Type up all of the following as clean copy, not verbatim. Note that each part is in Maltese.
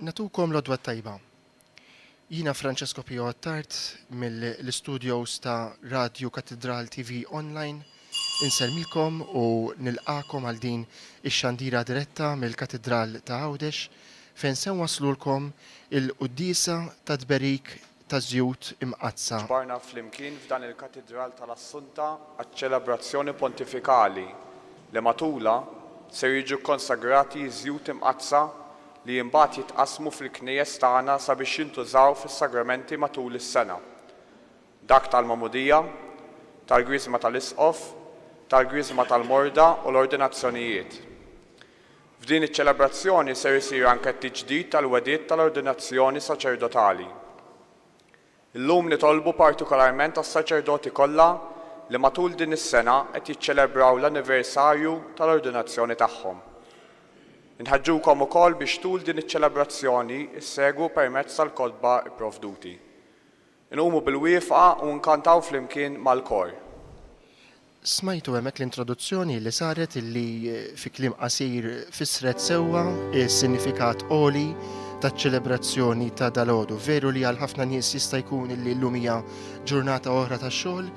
Natukom l-odwa tajba. Jina Francesco Pio Attart mill-studios ta' Radio Katedral TV Online inselmilkom u nilqakom għal din ix-xandira diretta mill-Katedral ta' Għawdex fejn se waslulkom il-quddisa ta' tberik ta' żjud imqazza. Ġbarna flimkien f'dan il-Katedral tal-Assunta għaċ-ċelebrazzjoni pontifikali li matula se jiġu konsagrati żjud imqazza li jimbagħad jitqasmu fil-knejjes tagħna sabiex jintużaw fis-sagramenti matul is-sena. Dak tal-Magħmudija, tal-Griżma tal-Isqof, tal-Griżma tal-Morda u l-ordinazzjonijiet. F'din iċ-ċelebrazzjoni ser isir anke t-tiġdid tal-wediet tal-ordinazzjoni saċerdotali. Illum nitolbu partikolarment għas-saċerdoti kollha li matul din is-sena qed jiċċelebraw l-anniversarju tal-ordinazzjoni tagħhom. Inħaġġukom ukoll biex tul din iċ-ċelebrazzjoni issegwu permezz tal-kotba ipprovduti. Inqumu bil-wieqfa u nkantaw flimkien mal-kor. Smajtu hemmhekk l-introduzzjoni li saret illi fi kliem qasir fisret sewwa is-sinifikat għoli taċ-ċelebrazzjoni ta' dalgħodu. Veru li għal ħafna nies jista' jkun illi llum hija ġurnata oħra tax-xogħol,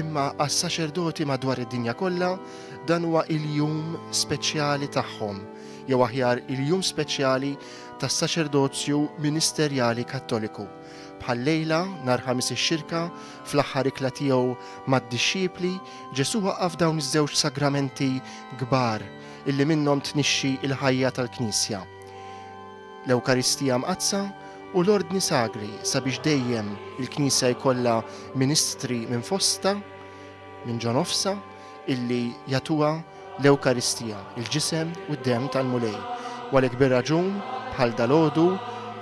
imma għas-saċerdoti madwar id-dinja kollha dan huwa il-jum speċjali tagħhom. Jew aħjar il-jum speċjali tas-saċerdozju ministerjali Kattoliku. Bħal lejla nhar ħamis ix-xirka fl-aħħar ikla tiegħu mad-dixxipli Ġesu waqqaf dawn iż-żewġ sagramenti kbar illi minnhom tnixxi l-ħajja tal-Knisja. L-Ewkaristija mqazza u l-Ordni Sagri sabiex dejjem il-Knisja jkollha ministri minn fosta, minn ġonofsa, illi jagħtuha l-Ewkaristija, il-ġisem u d-dem tal-mulej. U għalhekk bir-raġun bħal dalgħodu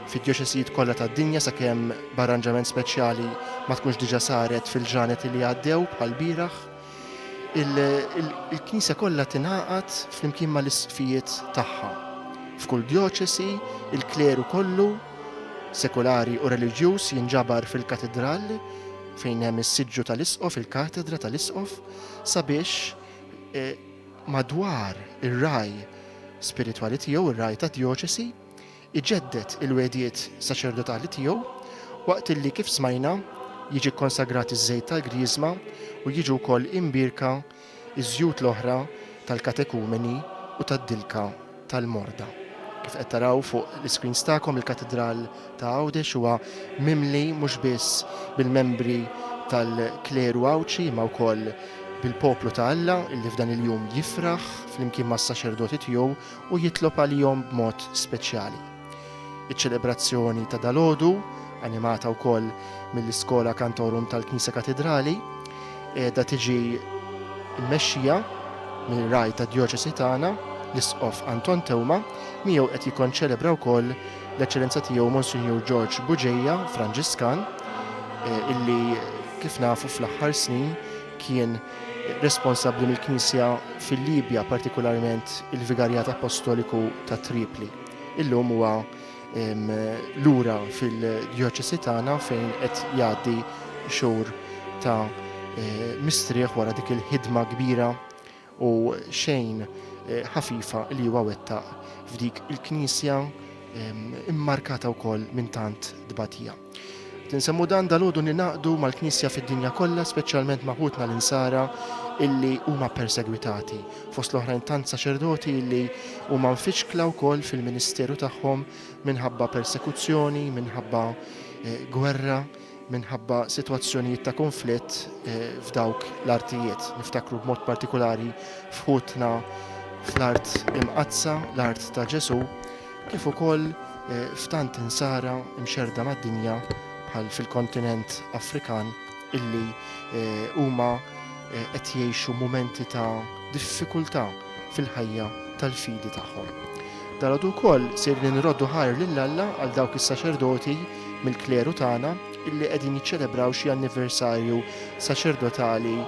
fid-djoċesijiet kollha tad-dinja sakemm b'arranġament speċjali ma tkunx diġà saret fil-ġranet li għaddew bħal bieraħ, il-Knisja kollha tingħaqad flimkien mal-isqfijiet tagħha. F'kull djoċesi il-kleru kollu sekolari u reliġjuż jinġabar fil-katedral fejn hemm is-siġġu tal-Isqof, il-katedra tal-Isqof sabiex madwar ir-raj spiritwali tiegħu, ir-raj ta' djoċesi, iġeddet il-wedijiet saċerdotali tiegħu waqt illi kif smajna jiġi konsagrat iż-żejt tal-Griżma u jiġu wkoll imbirka iż-żjud l-oħra tal-katekumeni u tad-dilka tal-Morda. Kif qed taraw fuq l-iscreens tagħkom il-Katedral ta' Għawdex huwa mimli mhux biss bil-membri tal-kleru Għawċi ma wkoll bil-poplu ta' Alla illi f'dan il-jum jifraħ flimkien mas-saċerdoti tiegħu u jitlob għalihom b'mod speċjali. Iċ-ċelebrazzjoni ta' dalgħodu, animata wkoll mill-Iskola Kantorum tal-Knisja Katedrali, qiegħda tiġi mmexxija mill-raj tad-djoċesi tagħna l-Isqof Anton Tewma, miegħu qed jikkonċelebra wkoll l-Eċċellenza tiegħu Monsinjur George Buġejja, Franġiskan, illi kif nafu fl-aħħar snin kien responsabbli mill-Knisja fil-Libja, partikolarment il-Vigarjat Apostoliku ta' Tripli. Illum huwa lura fil-djoċesi tagħna fejn qed jgħaddi xhur ta' mistrieħ wara dik il-ħidma kbira u xejn ħafifa li huwa wettaq f'dik il-Knisja immarkata wkoll minn tant dbatija. Tinsemmu dan dalgħodu ninaqdu mal-Knisja fid-dinja kollha, speċjalment maħutna l-insara illi huma persegwitati. Fost l-oħrajn tant saċerdoti illi huma mfiċkla wkoll fil-ministeru tagħhom minħabba persekuzzjoni, minħabba gwerra, minħabba sitwazzjonijiet ta' konflitt f'dawk l-artijiet. Niftakru b'mod partikolari f'ħutna fl-art imqazza, l-art ta' Ġesu, kif ukoll f'tant insara imxerda mad-dinja bħal fil-kontinent Afrikan illi huma qed jgħixu mumenti ta' diffikultà fil-ħajja tal-fidi tagħhom. Dalgħodu wkoll ser nirroddu ħajr lil Alla għal dawk is-saċerdoti mill-kleru tagħna illi qegħdin jiċċelebraw xi anniversarju saċerdotali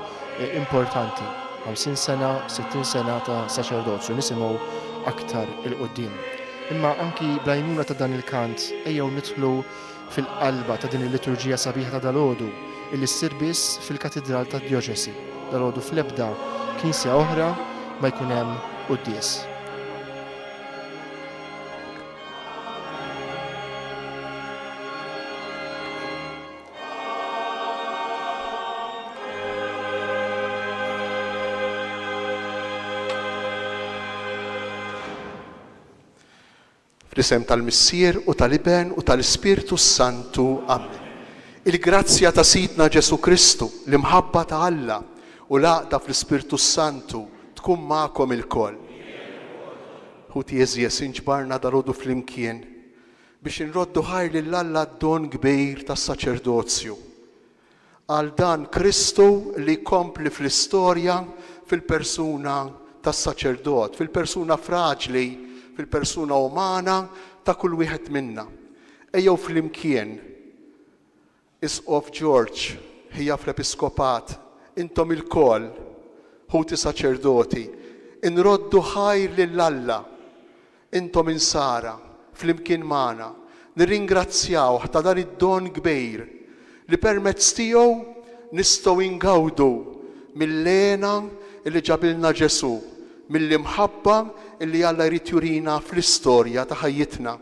importanti. 50 sena, 60 sena ta' saċerdozju nisimgħu aktar il-qudiem. Imma anki bl-għajnuna ta' dan il-kant ejjew nidħlu fil-qalba ta' din il-liturġija sabiħa ta' dalgħodu illi ssir biss fil-Katedral tad-Djoċesi. Dalgħodu fl-ebda knisja oħra ma jkun hemm qudies. Fl-isem tal-Missier u tal-Iben u tal-Ispirtu Santu. Amen. Il-grazzja ta' Sidna Ġesu Kristu, l-imħabba ta' Alla u l-għaqda fl-Ispirtu Santu tkun magħkom il-koll. Ħuti Jeżjes inġbarna darodu fl-imkien biex inroddu ħajr lil Alla d-don kbir tas-saċerdozju. Għal dan Kristu li kompli fl-istorja fil-persuna tas-saċerdot, fil-persuna fraġli, fil-persuna umana ta' kull wieħed minna. Ejjew fl-imkien Isqof George ħija fl-Episkopat, intom il-koll ħuti saċerdoti, inroddu ħajr lil Alla, intom insara fl-imkien magħna, nirringrazzjaw ta' dan id-don kbir li permezz tiegħu nistgħu ingawdu mill-lena li ġabilna Ġesu, mill-imħabba li Alla jrid jurina fl-istorja ta' ħajjitna.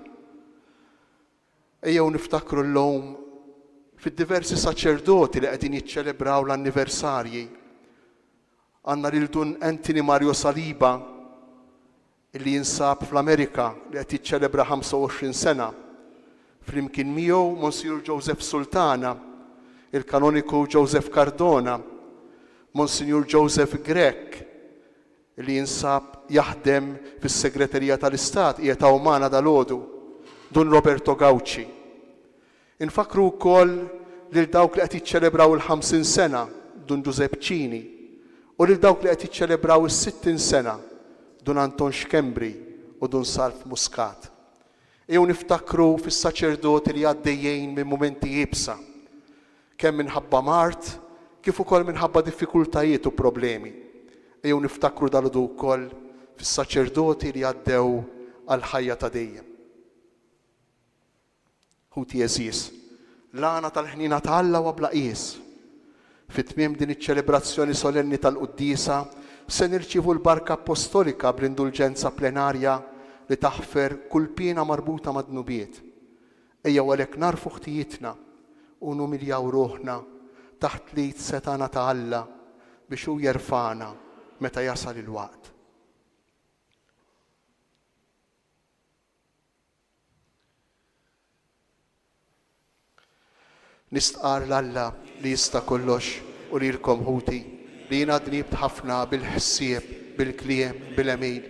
Ejjew niftakru l-lum fid-diversi saċerdoti li qegħdin jiċċelebraw l-anniversarji. Għandna lil Dun Anthony Mario Saliba li jinsab fl-Amerika li qed jiċċelebra 25 sena. Flimkien miegħu Monsignor Joseph Sultana, il-kanoniku Joseph Cardona, Monsignor Joseph Grek li jinsab jaħdem fis-Segreterija tal-Istat qiegħed umana dal-għodu, Dun Roberto Gauci. Infakru wkoll lil dawk li qed jiċċelebraw il-50 sena, Dun Giuseppe Cini, u lil dawk li qed jiċċelebraw is-60 sena, Dun Anton Xkembri u Dun Salf Muscat. Ejjew niftakru fis-saċerdoti li għaddejjin minn mumenti jibsa, kemm minħabba mart, kif ukoll minħabba diffikultajiet u problemi. Ejjew niftakru dal-għodu wkoll fis-saċerdoti li għaddew għal ħajja ta' dejjem. Ħuti Jeżjes, l-għana tal-ħnina ta' Alla wa bla qies. Fit-tmiem din iċ-ċelebrazzjoni solenni tal-Qudiesa se nirċievu l-barka apostolika bl-indulġenza plenarja li taħfer kull piena marbuta mad-dnubiet. Ejjew għalhekk narfu ħtijietna u numiljaw ruħna taħt lid setana ta' Alla biex hu jerfana meta jasal il-waqt. Nistqar l-Alla li jista' kollox u lilkom ħuti li jiena dnibt ħafna bil-ħsieb, bil-kliem, bil-emil,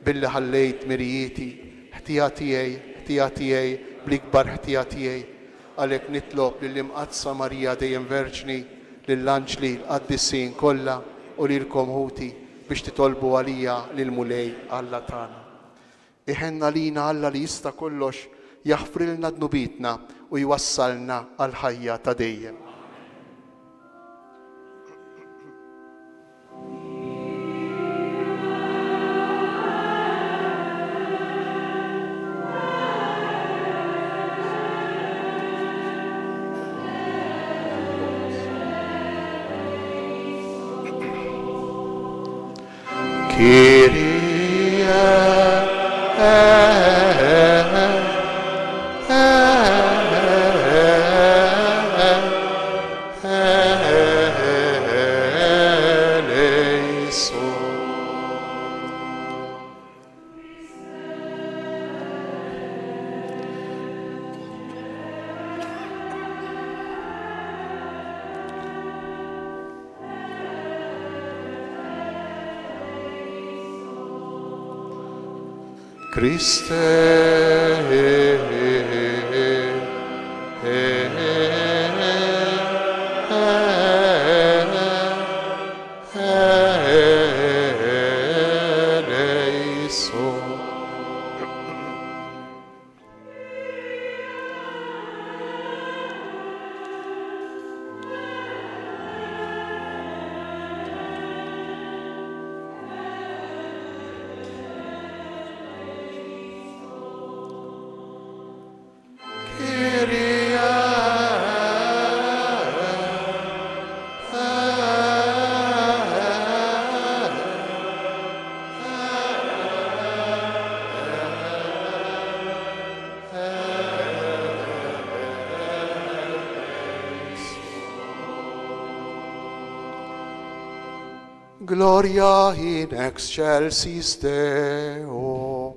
billi ħallejt mirijieti, ħtija tiegħi, bl-ikbar ħtija tiegħi. Għalhekk nitlob lill-Imqadsa Marija dejjem Verġni, lill-anġli l-qaddisin kollha u lilkom ħuti biex titolbu għalija lill-mulej Alla tagħna. Iħenna lina Alla li jista' kollox jaħfrilna dnubitna u jwassalna għal ħajja ta' dejjem. Christe Gloria in excelsis Deo.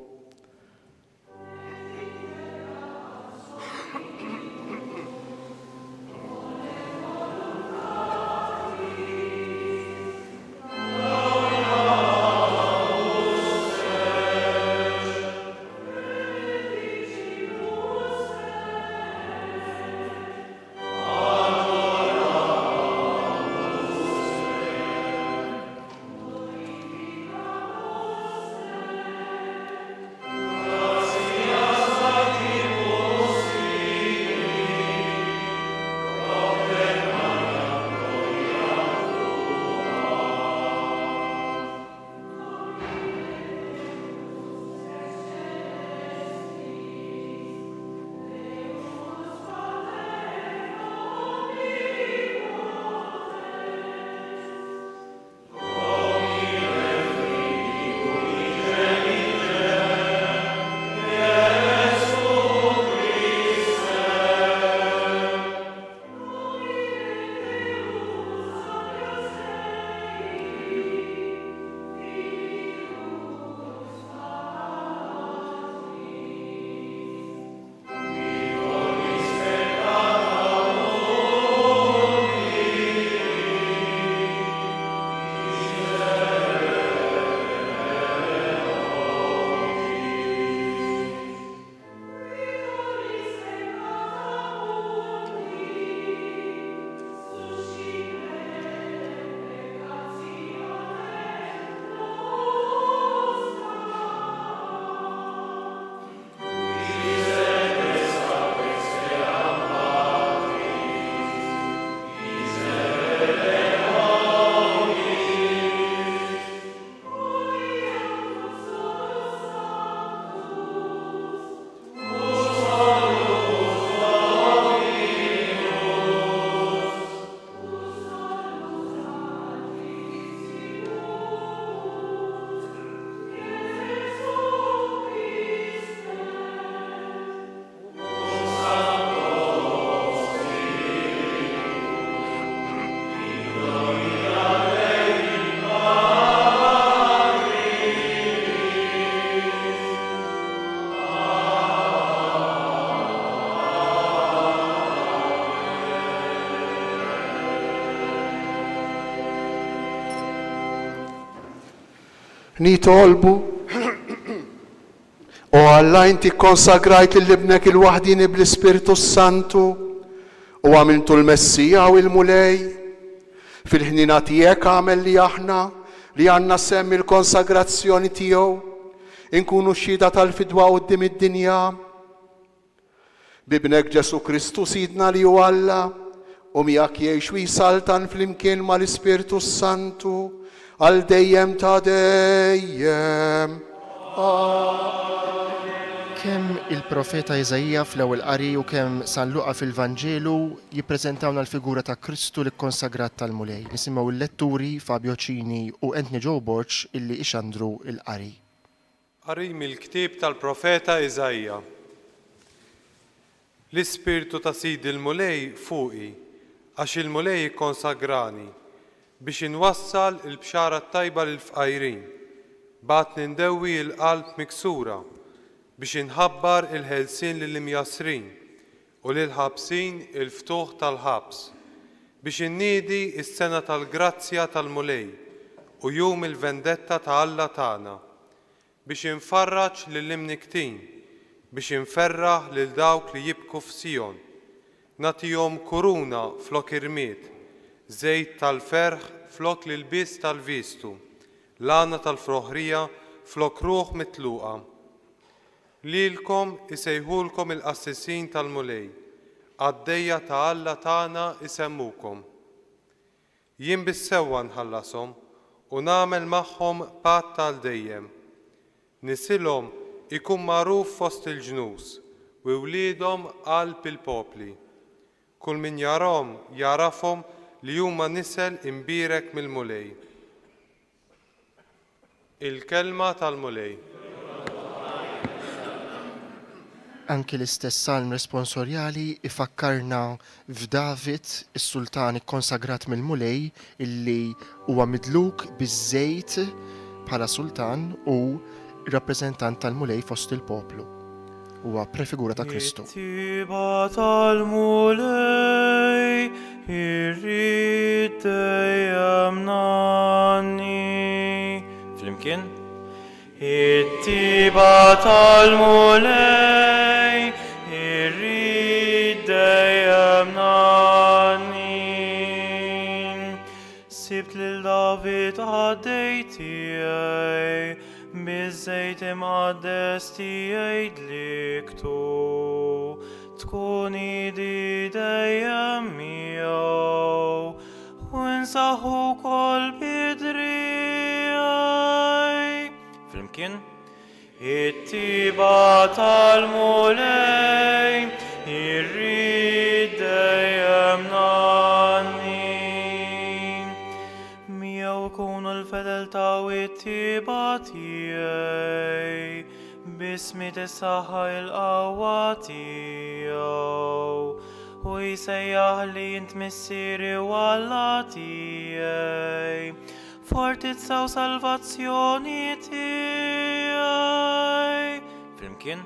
nitolbu u Alla inti konsagrajt l-libnek il-wahdini bl-Ispirtu Santu u għamiltu l-Messija u il-Mulej fil-ħnina tiegħek għamel li aħna li għandna semmi l-konsagrazzjoni tiegħu inkunu xhieda tal-fidwa quddiem id-dinja bibnek Ġesu Kristu Sidna li hu Alla u miegħek jgħix u jisaltan flimkien mal-Ispirtu Santu għal dejjem ta' dejjem. Kemm il-profeta Iżajja fl-ewwel qari u kemm San Luqa fil-Vanġelu jippreżentawna l-figura ta' Kristu l-konsagrat tal-mulej. Nisimgħu l-letturi Fabio Cini u Anthony Joborġ illi ixandru l-qari. Qari mill-ktieb tal-profeta Iżajja. L-Ispirtu ta' Sidi l-mulej fuqi għax il-mulej konsagrani biex inwassal il-bxara tajba lil-fqajrin, bat nindewwi l-qalb miksura biex inħabbar il-ħelsien lill-imjasrin u lil-ħabsin il-ftuħ tal-ħabs, biex inniedi is-sena tal-grazzja tal-mulej u jum il-vendetta ta' Alla tagħna, biex infarraġ lill-imniktin, biex inferraħ lil dawk li jibku f'Sion, nagħtihom kuruna flok irmiet, żejt tal-ferħ flok l-ilbies tal-vistu, lana tal-froħrija flok ruħ mitluqa. Lilkom isejħulkom il-qassisin tal-mulej, għaddejja ta' Alla tagħna isemmukom. Jien bis-sewwa nħallasom u nagħmel magħhom patt tal-dejjem. Nisilhom ikun magħruf fost il-ġnus u wliedhom qalb il-popli. Kull min jarahom jarafhom li huma nisel imbirek mill-mulej. Il-kelma tal-mulej. Anki l-istess salm responsorjali ifakkarna f'David, is-sultan ikkonsagrat mill-mulej illi huwa midluk biż-żejt bħala sultan u rappreżentant tal-mulej fost il-poplu. huwa prefigura ta' Kristu. It-tiba tal-mulej irrid dejjem nanni. Flimkien? It-tiba tal-mulej irrid dejjem nanni. Sibt lil David għaddej tiegħi biż-żejt imqaddes tiegħi dliktu. Tkun idi dejjem miegħu u nsaħħu wkoll bidrijaj. Flimkien? It-tiba tal-mulej irrid dejjem nanni. Miegħu kunu l-fedeltà u t-tiba tiegħi b'ismi tissaħħa l-qawwa tiegħu u jsejjaħ li int missieri u Alla tiegħi fortizza u salvazzjoni tiegħi. Flimkien?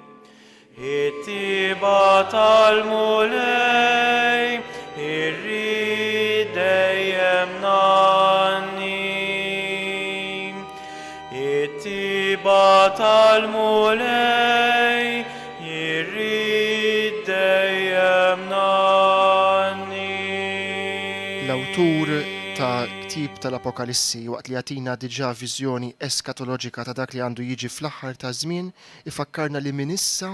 It-tiba tal-mulej irrid dejjem nanni. It-tiba tal-mulej irrid dejjem nanni. L-awtur ta' ktib tal-Apokalissi waqt li jagħtina diġà viżjoni eskatoloġika ta' dak li għandu jiġi fl-aħħar ta' żmien ifakkarna li minn issa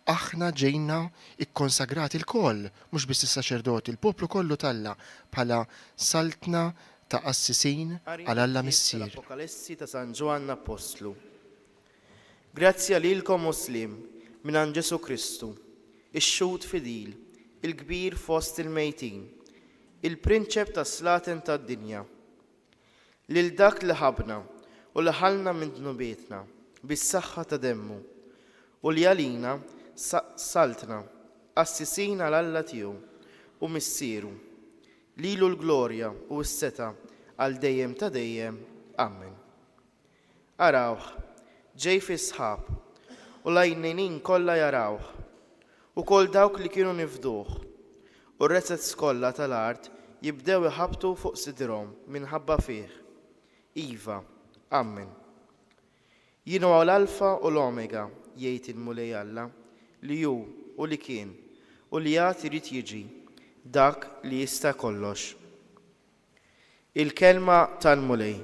aħna ġejna ikkonsagrati l-koll, mhux biss is-saċerdoti, il-poplu kollu talla bħala saltna ta' qassisin għal Alla missier. L-Apokalissi ta' San Ġwann Apostlu. Grazzja lilkom Muslim minn Ġesu Kristu, ix-xhud fidil, il-kbir fost il-mejtin, il-prinċep ta' slaten tad-dinja. Lil dak li ħabna u li ħalna minn dnubietna bis-saħħa ta' demmu u li għalina saltna assisina l-Alla tiegħu u missieru. Lilu l-glorja u s-seta għal dejjem ta' dejjem. Amen. Arawh, ġej fi sħab u l-għajnejnin kollha jarawh u kol dawk li kienu nifduh u r-rezzets kollha tal-art jibdew iħabtu fuq sidrhom minħabba fih. Iva, Amen. Jienu l-Alfa u l-Omega jgħid il-mulej Alla li hu u li kien u li għad irid jiġi dak li jista' kollox. Il-kelma tal-mulej.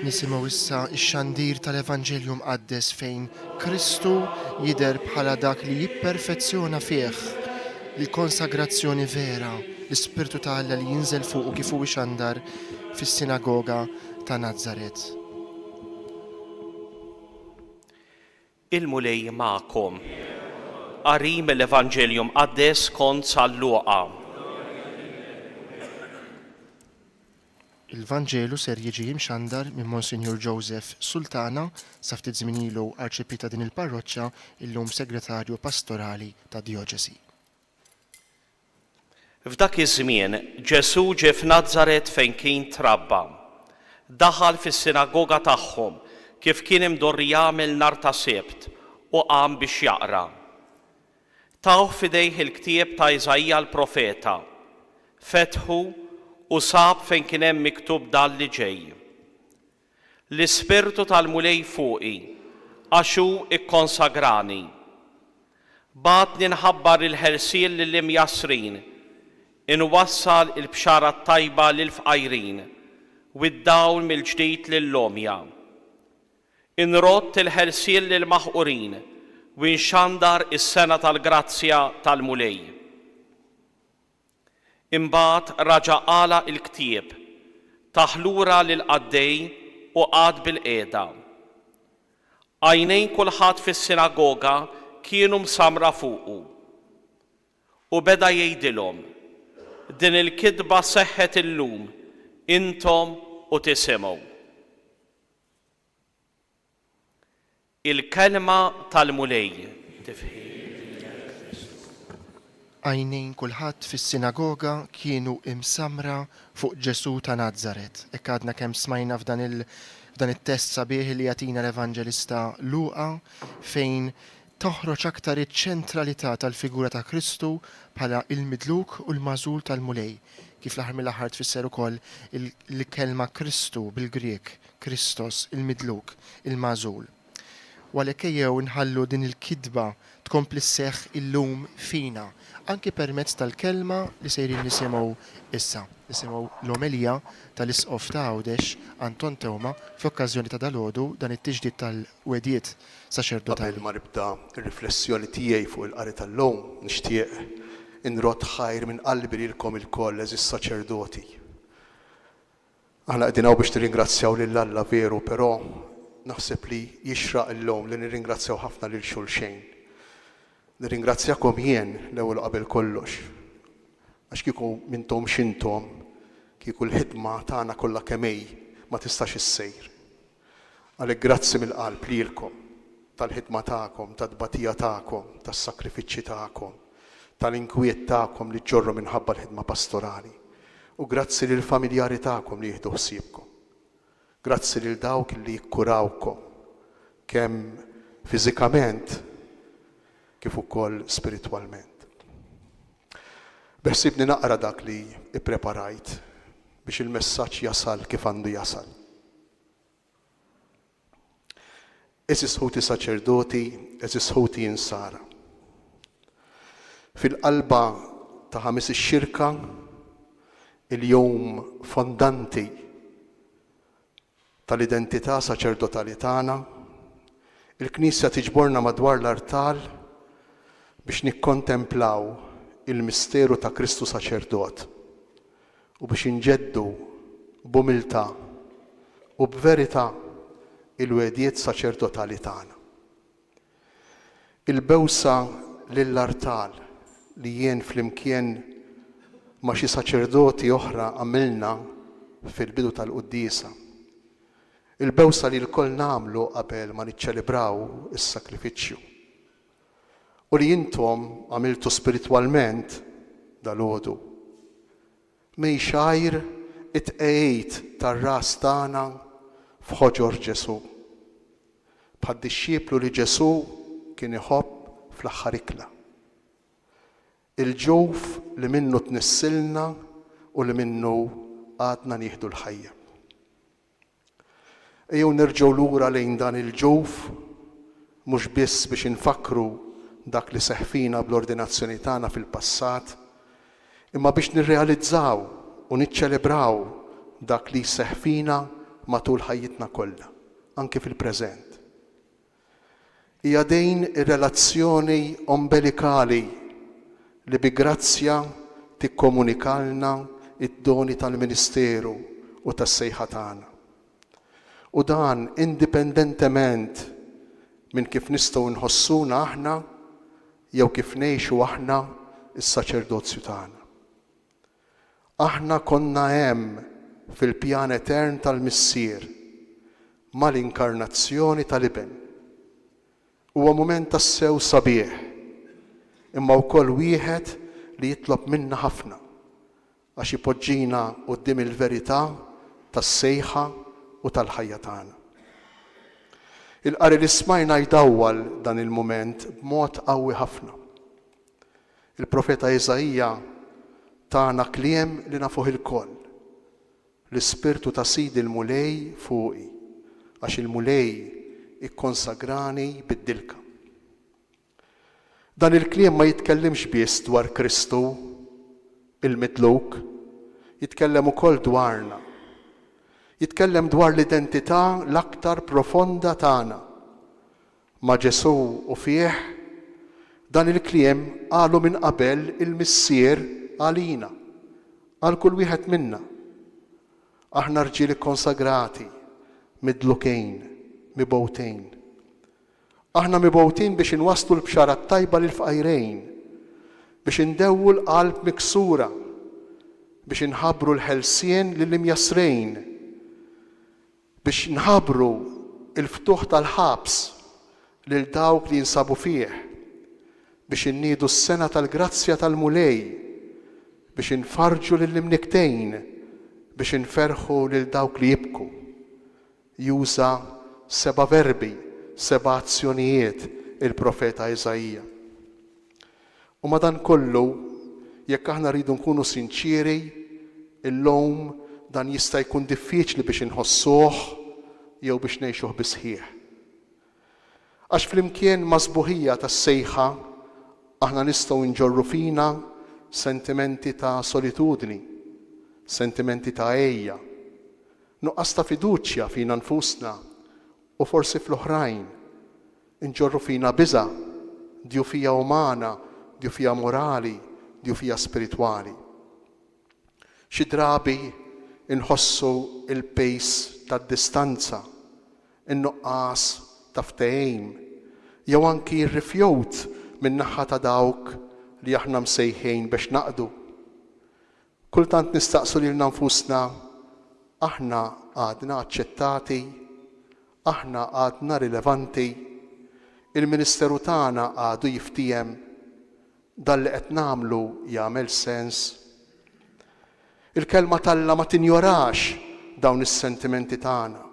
Nisimgħu issa x-xandir tal-Evanġelju mqaddes fejn Kristu jidher bħala dak li jipperfezzjona fih il-konsagrazzjoni vera, l-Ispirtu ta' Alla li jinżel fuq kif hu ixandar fis-sinagoga ta' Nażaret. Il-mulej magħkom. Qari mill-Evanġelju mqaddes skont San Luqa. Il-Vanġelu ser jiġi jimxandar minn Monsignor Joseph Sultana sa ftit żmien ilu arċipita din il-parroċċa illum segretarju pastorali ta' Djoċesi. F'dak iż-żmien Ġesu ġie f'Nażaret fejn kien trabba. Daħal fis-sinagoga tagħhom kif kien imdorri jagħmel nhar ta' Sebt u qam biex jaqra. Taw f'idejh il-ktieb ta' Iżajja l-profeta. Fetħu u sab fejn kien hemm miktub dan li ġej. L-Ispirtu tal-mulej fuqi, għax hu ikkonsagrani. Bagħatni nħabbar il-ħelsien lill-imjasrin, inwassal il-bxara tajba lill-fqajrin, u d-dawl mill-ġdid lill-lomja. Inrott il-ħelsien lill-maħqurin, u nxandar is-sena tal-grazzja tal-mulej. Imbagħad raġa' qala l-ktieb taħlura lil qaddej u qgħad bil-qiegħda. Għajnejn kulħadd fis-sinagoga kienu msamra fuqu. U beda jgħidilhom: din il-kidba seħħet illum, intom u tisimgħu. Il-kelma tal-mulej. Għajnejn kulħadd fis-sinagoga kienu imsamra fuq Ġesu ta' Nazzaret. Hekk għadna kemm smajna f'dan it-test sabiħ li jagħtina l-Evanġelista Luqa fejn toħroġ aktar iċ-ċentralità tal-figura ta' Kristu bħala il-midluk u l-mażul tal-mulej. Kif l-aħħar mill-aħħar tfisser ukoll il-kelma Kristu bil-Grek, Kristos, il-midluk, il-mażul. Għalhekk ejjew nħallu din il-kidba tkompli sseħħ illum fina, anki permezz tal-kelma li sejrin nisimgħu issa. Nisimgħu l-omelija tal-Isqof ta' Għawdex Anton Tewma f'okkażjoni ta' dalgħodu dan it-tiġdid tal-wedijiet saċerdotali. Qabel ma nibda r-riflessjoni tiegħi fuq il-qari tal-lum, nixtieq inrod ħajr minn qalbi lilkom il-koll eżis saċerdoti. Aħna qegħdin hawn biex nirringrazzjaw lil Alla veru, però naħseb li jixraq illum li nirringrazzjaw ħafna lil xulxejn. Nirringrazzjakom jien l-ewwel qabel kollox. Għax kieku mintom xintom, kieku l-ħidma tagħna kollha kemmej ma tistax issejr. Għalhekk grazzi mill-qalb lilkom tal-ħidma tagħkom, tad-tbatija tagħkom, tas-sakrifiċċji tagħkom, tal-inkwiet tagħkom li ġorru minħabba l-ħidma pastorali. U grazzi lil familjari tagħkom li jieħdu ħsiebkom. Grazzi lil dawk li jikkurawkom kemm fiżikament kif ukoll spiritwalment. Beħsibni naqra dak li ippreparajt biex il-messaġġ jasal kif għandu jasal. Eżis ħuti saċerdoti, eżis ħuti insara. Fil-qalba ta' ħames ix-xirka, il-jum fondanti tal-identità saċerdotali tagħna, il-Knisja tiġborna madwar l-artal biex nikkontemplaw il-misteru ta' Kristu saċerdot u biex inġeddu b'umiltà u b'verità il-wedijiet saċerdotali tagħna. Il-bewsa lill-artal li jien flimkien ma' xi saċerdoti oħra għamilna fil-bidu tal-Qudiesa. Il-bewsa li l-koll nagħmlu qabel ma niċċelebraw is-sakrifiċċju. U li intom għamiltu spiritwalment dalgħodu. Mejxajr it-qejt tar-ras tagħna f'ħoġor Ġesu. Bħad-dixxieplu li Ġesu kien iħobb fl-aħħar ikla. Il-ġewf li minnu tnissilna u li minnu għadna nieħdu l-ħajja. Ejjew nerġgħu lura lejn dan il-ġewf mhux biss biex infakru dak li seħħ fina bl-ordinazzjoni tagħna fil-passat, imma biex nirrealizzaw u niċċelebraw dak li seħħ fina matul ħajjitna kollha, anke fil-preżent. Hija dejn ir-relazzjoni ombelikali li bi grazzja tikkomunikalna id-doni tal-Ministeru u tas-sejħa tagħna. U dan indipendentement minn kif nistgħu nħossuna aħna jew kif ngħixu aħna is-saċerdozju tagħna. Aħna konna hemm fil-pjan etern tal-missier mal-inkarnazzjoni tal-Iben. Huwa mument tassew sabiħ, imma wkoll wieħed li jitlob minna ħafna għax ipoġġina quddiem il-verità tas-sejħa u tal-ħajja tagħna. Il-qari li smajna jdawwal dan il-mument b'mod qawwi ħafna. Il-profeta Eżajija tagħna kliem li nafuh il-koll. L-ispirtu ta' Sidi l-mulej fuqi, għax il-mulej ikkonsagrani bid-dilka. Dan il-kliem ma jitkellimx biss dwar Kristu, il-midluk, jitkellem ukoll dwarna. Jitkellem dwar l-identità l-aktar profonda tagħna ma' Ġesu u fih dan il-kliem qalu minn qabel il-missier għalina, għal kull wieħed minna. Aħna rġieli konsagrati, midlukejn, mibgħutejn. Aħna mibgħutin biex inwasslu l-bxara tajba lil fqajrejn, biex indewwu l-qalb miksura, biex inħabbru l-ħelsien lill-imjasrejn, biex nħabbru il-ftuħ tal-ħabs lil dawk li jinsabu fih, biex inniedu s-sena tal-grazzja tal-mulej, biex infarġu lill-imniktejn, biex inferħu lil dawk li jibku. Juża 7 verbi, 7 azzjonijiet il-profeta Eżajija. U madankollu, jekk aħna rridu nkunu sinċiri, illum dan jista' jkun diffiċli biex inħossuh jew biex ngħixuh bisħieħ. Għax flimkien ma' sbuħija tas-sejħa aħna nistgħu nġorru fina sentimenti ta' solitudni, sentimenti ta' ejja, nuqqas ta' fiduċja fina nfusna u forsi fl-oħrajn, nġorru fina biża', djufija umana, djufija morali, djufija spiritwali. Xi drabi inħossu il-pejs tad-distanza, in-nuqqas ta' ftehim, jew anki r-rifjut min-naħa ta' dawk li aħna msejħejn biex naqdu. Kultant nistaqsu lilna nfusna, aħna għadna aċċettati, aħna għadna rilevanti, il-Ministeru tagħna għadu jiftijem, dan li qed nagħmlu jagħmel sens. Il-kelma talla ma tinjorax dawn is-sentimenti tagħna,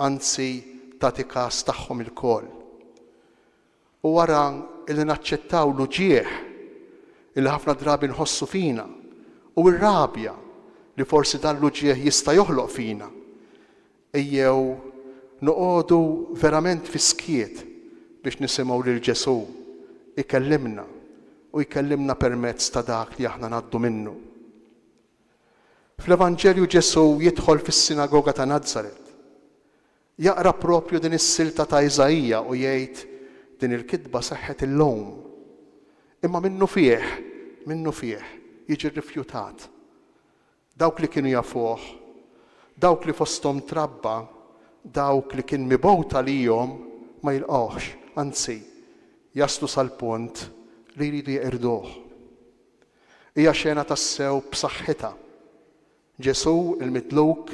anzi tagħti każ tagħhom il-koll. U wara li naċċettaw l-uġieħ illi ħafna drabi nħossu fina u r-rabja li forsi dan l-uġieħ jista' joħloq fina, ejjew noqogħdu verament fi skiet biex nisimgħu lil Ġesu ikellimna u jkellimna permezz ta' dak li aħna ngħaddu minnu. Fl-Evanġelju Ġesu jidħol fis-sinagoga ta' Nażaret. Jaqra propju din is-silta ta' Eżajija u jgħid din il-kitba seħħet illum. Imma minnu fih jiġi rrifjutat. Dawk li kienu jafuh, dawk li fosthom trabba, dawk li kien mibgħuta lihom ma jilqgħux, anzi jaslu sal-punt li jridu jeqirduh. Hija xena tassew b'saħħitha. Ġesu il-midluk,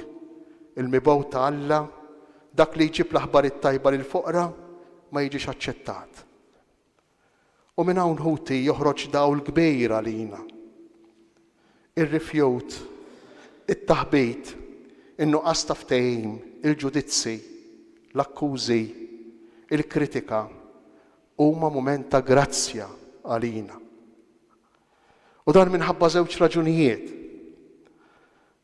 il-mibgħuta Alla, dak li jġib l-aħbar it-tajba lil foqra ma jiġix aċċettat. U minn hawn ħuti joħroġ dawl kbejr għalina. Ir-rifjut, it-taħbit, in-nuqqas ta' ftehim, il-ġudizzi, l-akkużi, il-kritika huma mument ta' grazzja għalina. U dan minħabba żewġ raġunijiet.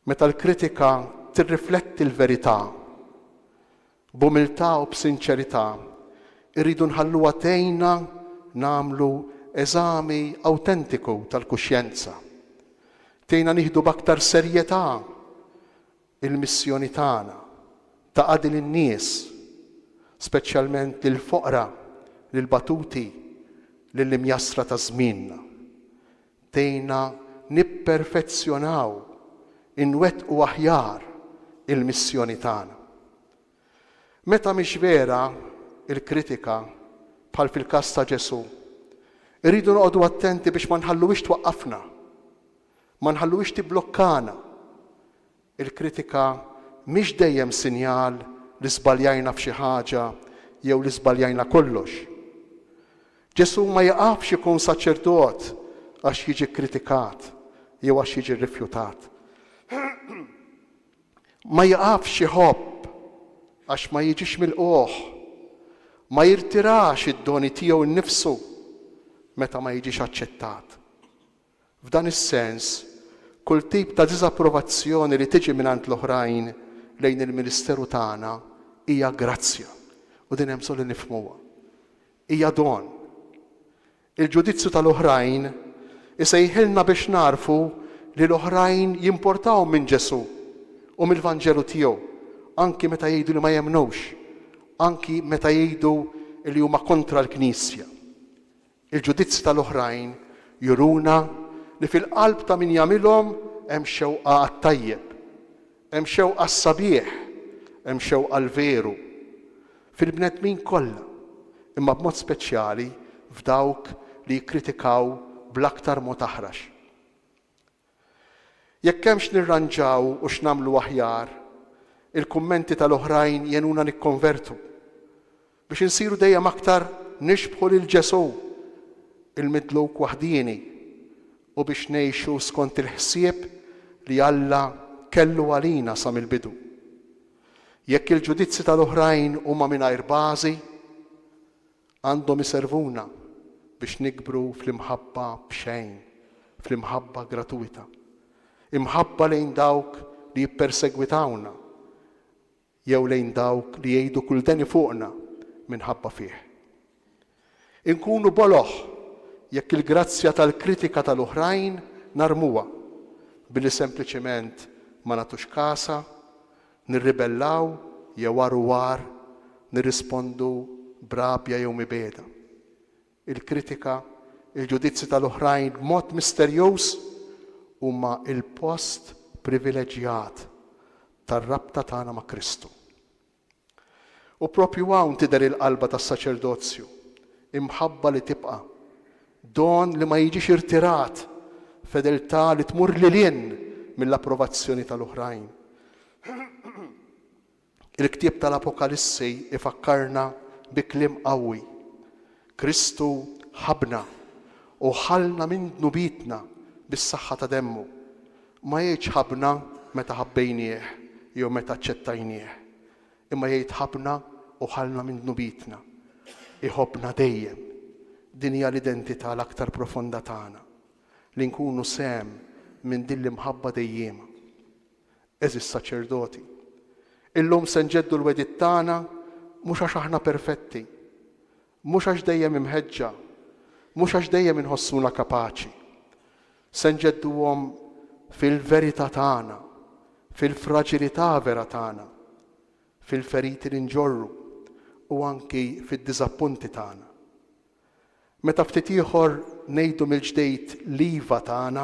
Meta l-kritika tirrifletti l-verità, b'umiltà u b'sinċerità, irridu nħalluha tgħinna nagħmlu eżami awtentiku tal-kuxjenza. Tgħinna nieħdu b'aktar serjetà il-missjoni tagħna ta' qadi lin-nies, speċjalment lill-foqra, lill-batuti, lill-imjasra ta' żmienna. Tgħinna nipperfezzjonaw, inwettqu aħjar il-missjoni tagħna. Meta mhix vera il-kritika bħal fil-każ ta' Ġesu, irridu noqogħdu attenti biex ma nħalluwix twaqqafna, ma nħalluwix tiblokkana. Il-kritika mhix dejjem sinjal li żbaljajna f'xi ħaġa jew li żbaljajna kollox. Ġesu ma jaqafx ikun saċerdot għax jiġi kritikat jew għax jiġi rrifjutat. Ma jaqafx iħobb għax ma jiġix milquh, ma jirtirax id-doni tiegħu nnifsu meta ma jiġix aċċettat. F'dan is-sens, kull tip ta' diżapprovazzjoni li tiġi mingħand l-oħrajn lejn il-Ministeru tagħna hija grazzja u din hemm bżonn li nifhmuha. Hija don. Il-ġudizzju tal-oħrajn isejħilna biex narfu li l-oħrajn jimportaw minn Ġesu u mill-Vanġelu tiegħu, anki meta jgħidu li ma jemnux, anki meta jgħidu li huma kontra l-Knisja. Il-ġudizzi tal-oħrajn juruna li fil-qalb ta' min jagħmilhom hemm xewqa għat-tajjeb, hemm xewqa s-sabiħ, hemm xewqa l-veru. Fil-bnedmin kollha, imma b'mod speċjali f'dawk li jikkritikaw bl-aktar mod aħrax. Jekk hemmx nirranġaw u x'namlu aħjar, il-kummenti tal-oħrajn jenuna nikkonvertu biex insiru dejjem aktar nixbħu lil Ġesu il-midluk waħdieni u biex ngħixu skont il-ħsieb li Alla kellu għalina sa mill-bidu. Jekk il-ġudizzi tal-oħrajn huma mingħajr bażi, għandhom iservuna biex nikbru fl-imħabba b'xejn, fl-imħabba gratuita. Imħabba lejn dawk li jippersegwitawna, jew lejn dawk li jgħidu kull deni fuqna minħabba fih. Inkunu boloħ jekk il-grazzja tal-kritika tal-oħrajn narmuha billi sempliċement ma nagħtux kasa, nirribellaw jew war nirrispondu brabja jew mibeda. Il-kritika, il-ġudizzi tal-oħrajn b'mod misterjuż huma il-post privileġjat tar-rabta tagħna ma' Kristu. U propju hawn tidher il-qalba tas-saċerdozju, imħabba li tibqa', don li ma jiġix irtirat, fedeltà li tmur lilien mill-approvazzjoni tal-oħrajn. Il-ktieb tal-Apokalissi ifakkarna bi kliem qawwi. Kristu ħabna u ħallna minn dnubitna bis-saħħa ta' demmu. Ma jgħidx ħabna meta ħabbejnieh jew meta aċċettajnieh, imma jgħid ħabna u ħallna minn dnubitna. Iħobbna dejjem. Din hija l-identità l-aktar profonda tagħna li nkunu sehem minn din l-imħabba dejjema. Eżis saċerdoti, illum se nġeddu l-wedit tagħna mhux għax aħna perfetti, mhux għax dejjem imħeġġa, mhux għax dejjem inħossuna kapaċi. Se nġedduhom fil-verità tagħna, fil-fraġilità vera tagħna, fil-feriti li nġorru u anki fid-diżappunti tagħna. Meta ftit ieħor ngħidu mill-ġdejt l-iva tagħna,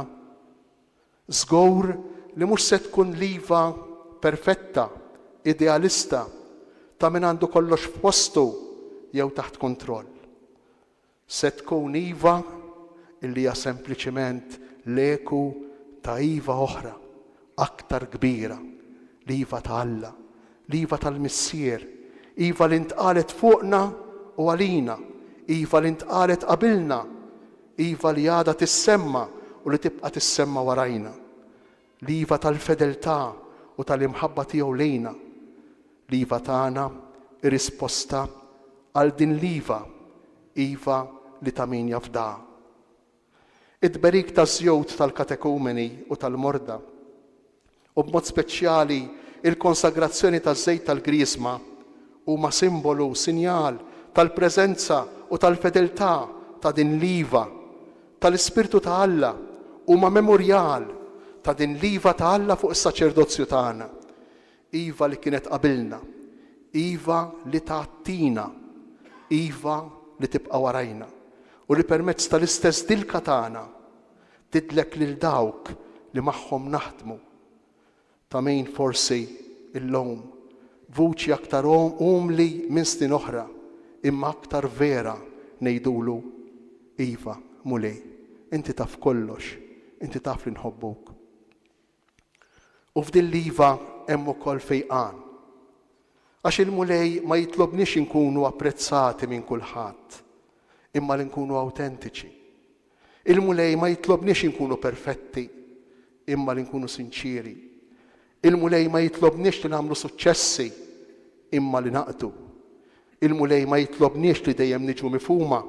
żgur li mhux se tkun liva perfetta, idealista, ta' min għandu kollox f'postu jew taħt kontroll. Se tkun iva illi hija sempliċement l-eku ta' iva oħra, aktar kbira, l-iva ta' Alla, l-iva tal-Missier, iva li ntqalet fuqna u għalina, iva li ntqalet qabilna, iva li għadha tissemma u li tibqa' tissemma warajna, l-iva tal-fedeltà u tal-imħabba tiegħu lejna, l-iva tagħna ir-risposta għal din l-iva, iva li ta' min jafda. Id-berik ta' żjowt tal-katekumeni u tal-morda u b'mod speċjali il-konsagrazzjoni taż-żejt tal-griżma huma simbolu, sinjal tal-preżenza u tal-fedeltà ta' din l-iva, tal-Ispirtu ta' Alla, huma memorjal ta' din l-iva ta' Alla fuq is-saċerdozzju tagħna. Iva li kienet qabilna, iva li tagħtina, iva li tibqa' warajna u li permezz tal-istess dilka tagħna tidlek lil dawk li magħhom naħdmu. Ta' min forsi illum vuċi aktar umli minn snin oħra, imma aktar vera ngħidulu iva mulej, inti taf kollox, inti taf li nħobbuk. U f'din l-iva hemm ukoll fejqan. Għax il-mulej ma jitlobniex inkunu apprezzati minn kulħadd, imma li nkunu awtentiċi. Il-mulej ma jitlobniex inkunu perfetti, imma li nkunu sinċiri. Il-mulej ma jitlobniex li nagħmlu suċċessi, imma li naqdu. Il-mulej ma jitlobniex li dejjem niġu mifhuma,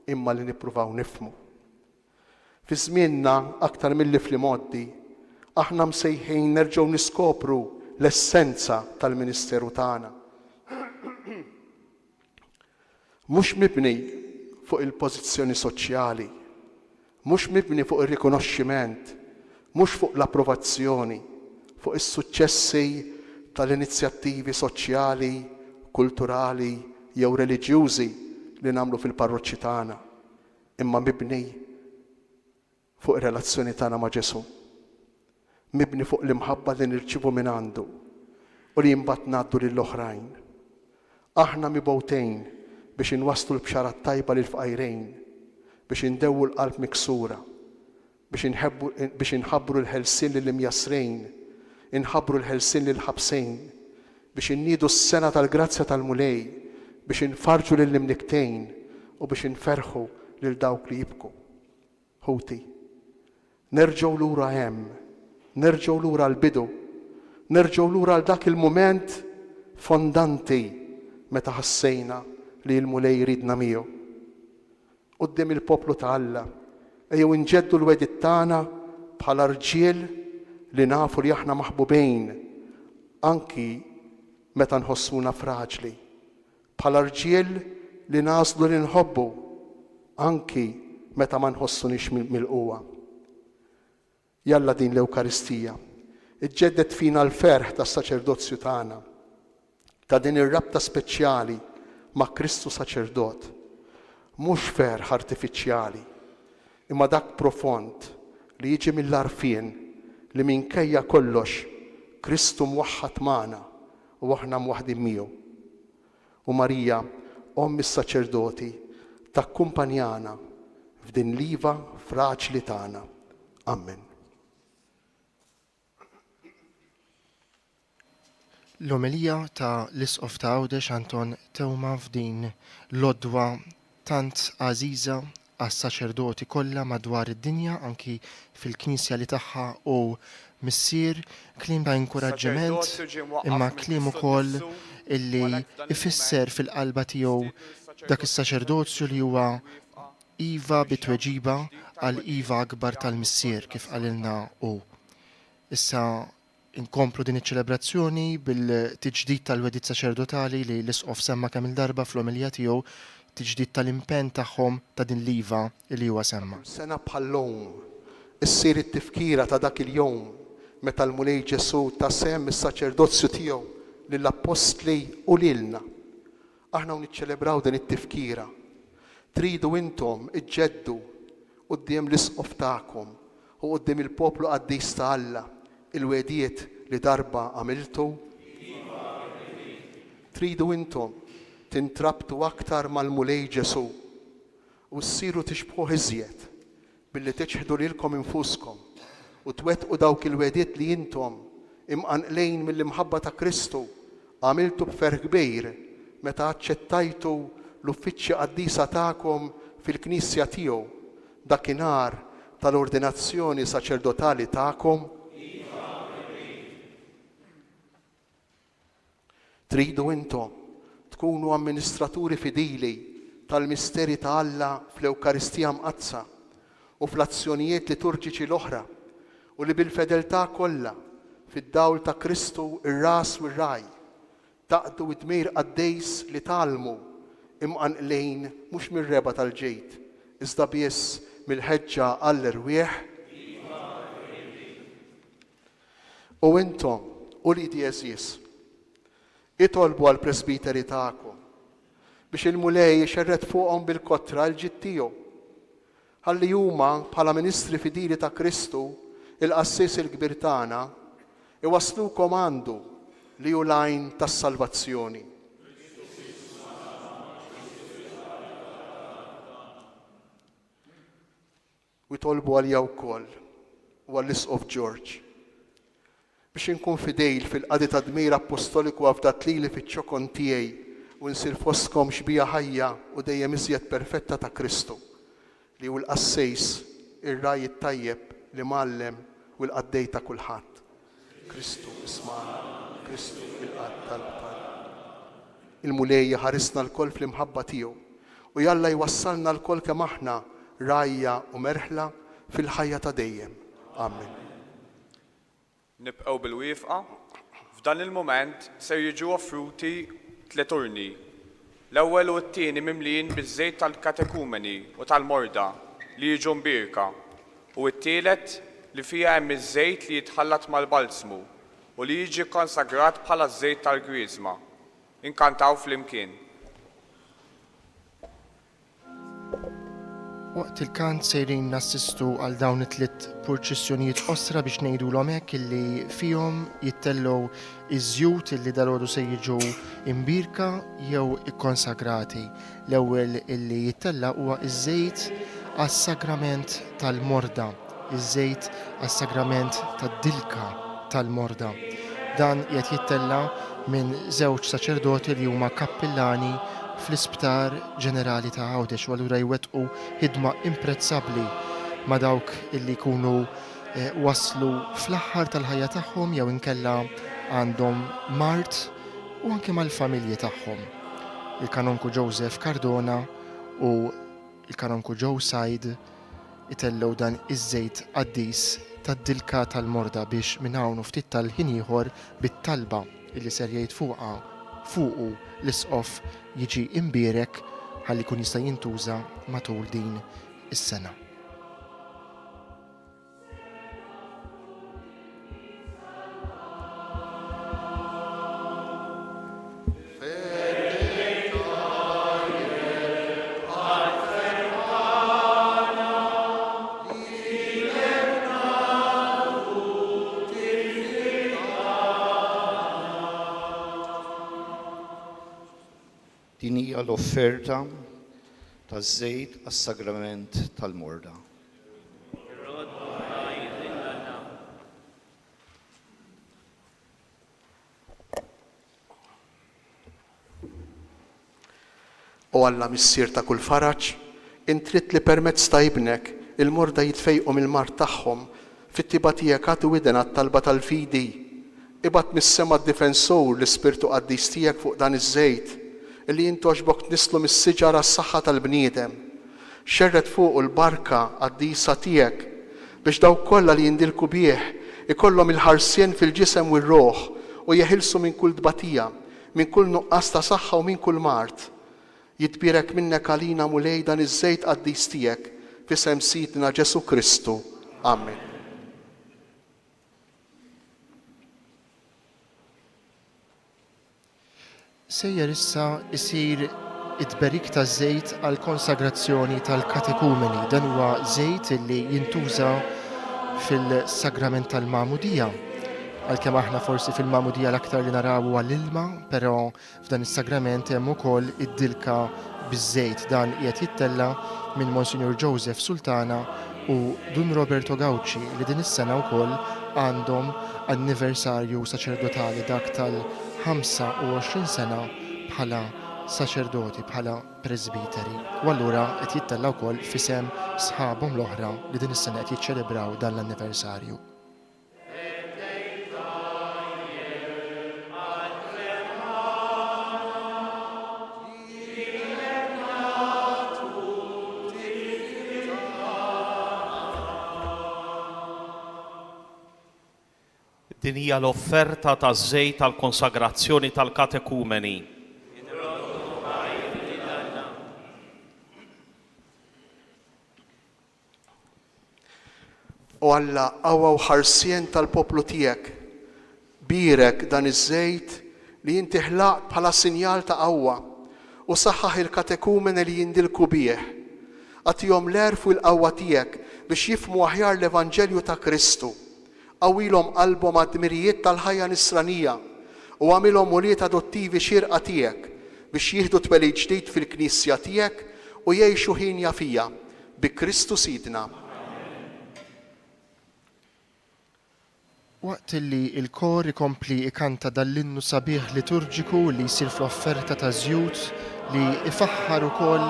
imma li nippruvaw nifhmu. Fi żmienna aktar milli fl-imoddi, aħna msejħin nerġgħu niskopru l-essenza tal-ministeru tagħna. Mhux mibni fuq il-pożizzjoni soċjali, mhux mibni fuq ir-rikonoxximent, mhux fuq l-approvazzjoni, fuq is-suċċessi tal-inizjattivi soċjali, kulturali jew reliġjużi li nagħmlu fil-parroċċi tagħna, imma mibni fuq ir-relazzjoni tagħna ma' Ġesu. Mibni fuq l-imħabba li nirċivu minn għandu u li jimbagħad ngħaddu lill-oħrajn. Aħna mibgħutejn biex inwasslu l-bxara tajba lil fqajrejn, biex indewwu l-qalb miksura, biex inħabbru l-ħelsien lill-imjasrejn, inħabbru l-ħelsien lill-ħabsejn, biex inniedu s-sena tal-grazzja tal-mulej, biex infarġu lill-imniktejn u biex inferħu lil dawk li jibku. Ħuti, nerġgħu lura hemm, nerġgħu lura l-bidu, nerġgħu lura l dak il-mument fondanti meta ħassejna li l-mulej ridna miegħu. Quddiem il-poplu ta' Alla, ejjew inġeddu l-wedit tagħna bħala rġiel li nafu li aħna maħbubejn anki meta nħossuna fraġli, bħala rġiel li nażlu li nħobbu anki meta ma nħossunix mill-quwa. Jalla din l-Ewkaristija iġġeddet fina l-ferħ tas-saċerdozzju tagħna, ta' din ir-rabta speċjali ma' Kristu saċerdot, mhux ferħ artifiċjali, imma dak profond li jiġi mill-arfien li minkejja kollox Kristu mwaħħad magħna u aħna mwaħdin miegħu. U Marija, Omm is-saċerdoti, takkumpanjana f'din liva fraġli tagħna. Amen. L-omelija ta' Lis of Għawdex Anton Tewma f'din l-odwa tant għażiża għas-saċerdoti kollha madwar id-dinja, anki fil-Knisja li tagħha u missier, kliem ta' inkoraġġiment imma kliem ukoll illi ifisser fil-qalba tiegħu dak is-saċerdozju li huwa iva bitweġiba għal iva akbar tal-missier kif qalilna u. Issa inkomplu din iċ-ċelebrazzjoni bil-tiġdid tal-wedit saċerdotali li l-Isqof semma kemm il-darba fl-omilja tiegħu, tiġdid tal-impenn tagħhom ta' din liva li huwa semma. Sena bħall-lum issir it-tifkira ta' dak il-jum meta l-Mulej Ġesu tasem is-saċerdozzju tiegħu lill-Apostli u lilna. Aħna niċċelebraw din it-tifkira. Tridu intom iġġeddu quddiem l-Isqof tagħkom u quddiem il-poplu qaddis ta' Alla il-wedijiet li darba għamiltu. Tridu intom tintrabtu aktar mal-Mulej Ġesu u ssiru tixbħu iżjed billi tiġħdu lilkom infuskom u twettqu dawk il-wedijiet li intom imqanqlejn mill-imħabba ta' Kristu għamiltu b'ferħ kbir meta aċċettajtu l-uffiċċja qaddisa tagħkom fil-Knisja tiegħu dakinhar tal-ordinazzjoni saċerdotali tagħkom. Tridu intom tkunu amministraturi fidili tal-misteri ta' Alla fl-Ewkaristija mqazza u fl-azzjonijiet liturġiċi l-oħra u li bil-fedeltà kollha fid-dawl ta' Kristu ir-ras u r-raj taqdu id-dmejr qaddejs li talmu imqanqlejn mhux mir-reba tal-ġejt iżda biss mill-ħeġġa għall-irwieħ. U intom u li diezis itolbu għall-presbiteri tagħkom biex il-mulej ixerret fuqhom bil-kotra l-ġid tiegħu ħalli huma bħala ministri fidili ta' Kristu il-qassis il-kbir tagħna iwasslukom għandu li hu l-għajn tas-salvazzjoni. U jitolbu għalija wkoll u għall-Isqof George biex inkun fidejl fil-qadi ta' dmir apostoliku għafdat lili fiċ-ċokon tiegħi u nsir fostkom xbija ħajja u dejjem iżjed perfetta ta' Kristu li hu l-qassejs ir-raj it-tajjeb li mallem u l-qaddej ta' kulħadd. Kristu isma'na, Kristu il-qadd tal-btal. Il-mulej ħarisna l-koll fl-imħabba tiegħu u jalla jwassalna l-koll kemm aħna rajja u merħla fil-ħajja ta' dejjem. Amen. Nibqgħu bil-wieqfa. F'dan il-mument se jiġu offruti 3 urni. L-ewwel u t-tieni mimlijin biż-żejt tal-katekumeni u tal-morda li jiġu mbirka u t-tielet li fiha hemm iż-żejt li jitħallat mal-balsmu u li jiġi konsagrat bħala żejt tal-griżma. Inkantaw flimkien. Waqt il-kant sejrin nassistu għal dawn it-tliet purċissjonijiet osra biex ngħidulhom hekk illi fihom jittellew iż-żjud illi dalgħodu se jiġu imbirka jew ikkonsagrati. L-ewwel illi jittella huwa iż-żejt għas-sagrament tal-morda, iż-żejt għas-sagrament tad-dilka tal-morda. Dan qiegħed jittella minn żewġ saċerdoti li huma kappillani fl-Isptar Ġenerali ta' Għawdex u allura jwettqu ħidma imprezzabbli ma' dawk illi jkunu waslu fl-aħħar tal-ħajja tagħhom jew inkella għandhom mart u anke mal-familji tagħhom. Il-Kanonku Joseph Cardona u il-Kanonku Joe Side itellew dan iż-żejt qaddis tad-dilka tal-morda biex minn hawn ftit tal-ħin ieħor bit-talba illi ser jgħid fuqu l-isqof jiġi imbierek ħalli jkun jista' jintuża matul din is-sena. Din hija l-offerta taż-żejt għas-sagrament tal-morda. U Alla missier ta' kull faraġ, intrid li permezz ta' ibnek il-morda jitfejqu mill-mart tagħhom fit-tiba tiegħek għatu widen għat-talba tal-fidi. Ibgħat mis-sema d-difensur l-Ispirtu Qaddis tiegħek fuq dan iż-żejt illi jintoġbok nislu mis-siġara s-saħħa tal-bniedem. Xerret fuq l-barka qaddisa tiegħek biex dawk kollha li jindilku bih ikollhom il-ħarsien fil-ġisem u r-roħ u jeħilsu minn kull dbatija, minn kull nuqqas ta' saħħa u minn kull mart. Jitbierek minnek għalina mulej dan iż-żejt qaddis tiegħek f'isem Sidna Ġesu Kristu. Amen. Sejjer issa isir it-berik ta' żejt għal konsagrazzjoni tal-katekumeni. Dan huwa żejt li jintuża fil-sagrament tal-Magħmudija. Għalkemm aħna forsi fil-Magħmudija l-aktar li naraw għall-ilma, però f'dan is-sagrament hemm ukoll id-dilka biż-żejt. Dan qiegħed jittella minn Monsignor Joseph Sultana u Dun Roberto Gauci li din is-sena wkoll għandhom anniversarju saċerdotali dak tal-25 sena bħala saċerdoti, bħala presbiteri. U allura qed jittella wkoll f'isem sħabhom l-oħra li din is-sena qed jiċċelebraw dan l-anniversarju. Din hija l-offerta taż-żejt tal-konsagrazzjoni tal-katekumeni. U Alla qawwa u ħarsien tal-poplu tiegħek, birek dan iż-żejt li inti ħlaqt bħala sinjal ta' qawwa u saħħaħ il-katekumeni li jindilku bih. Għatihom l-erfu l-qawwa tiegħek biex jifhmu aħjar l-Evanġelju ta' Kristu. Qawwilhom qalbhom għad-dmirijiet tal-ħajja nisranija u għamilhom woliet adottivi xierqa tiegħek biex jieħdu twelid ġdid fil-Knisja tiegħek u jgħixu ħinja fija bi Kristu Sidna. Waqt li l-kor ikompli ikanta dal-innu sabiħ liturġiku li jsir fl-offerta ta' żjud li ifaħħar ukoll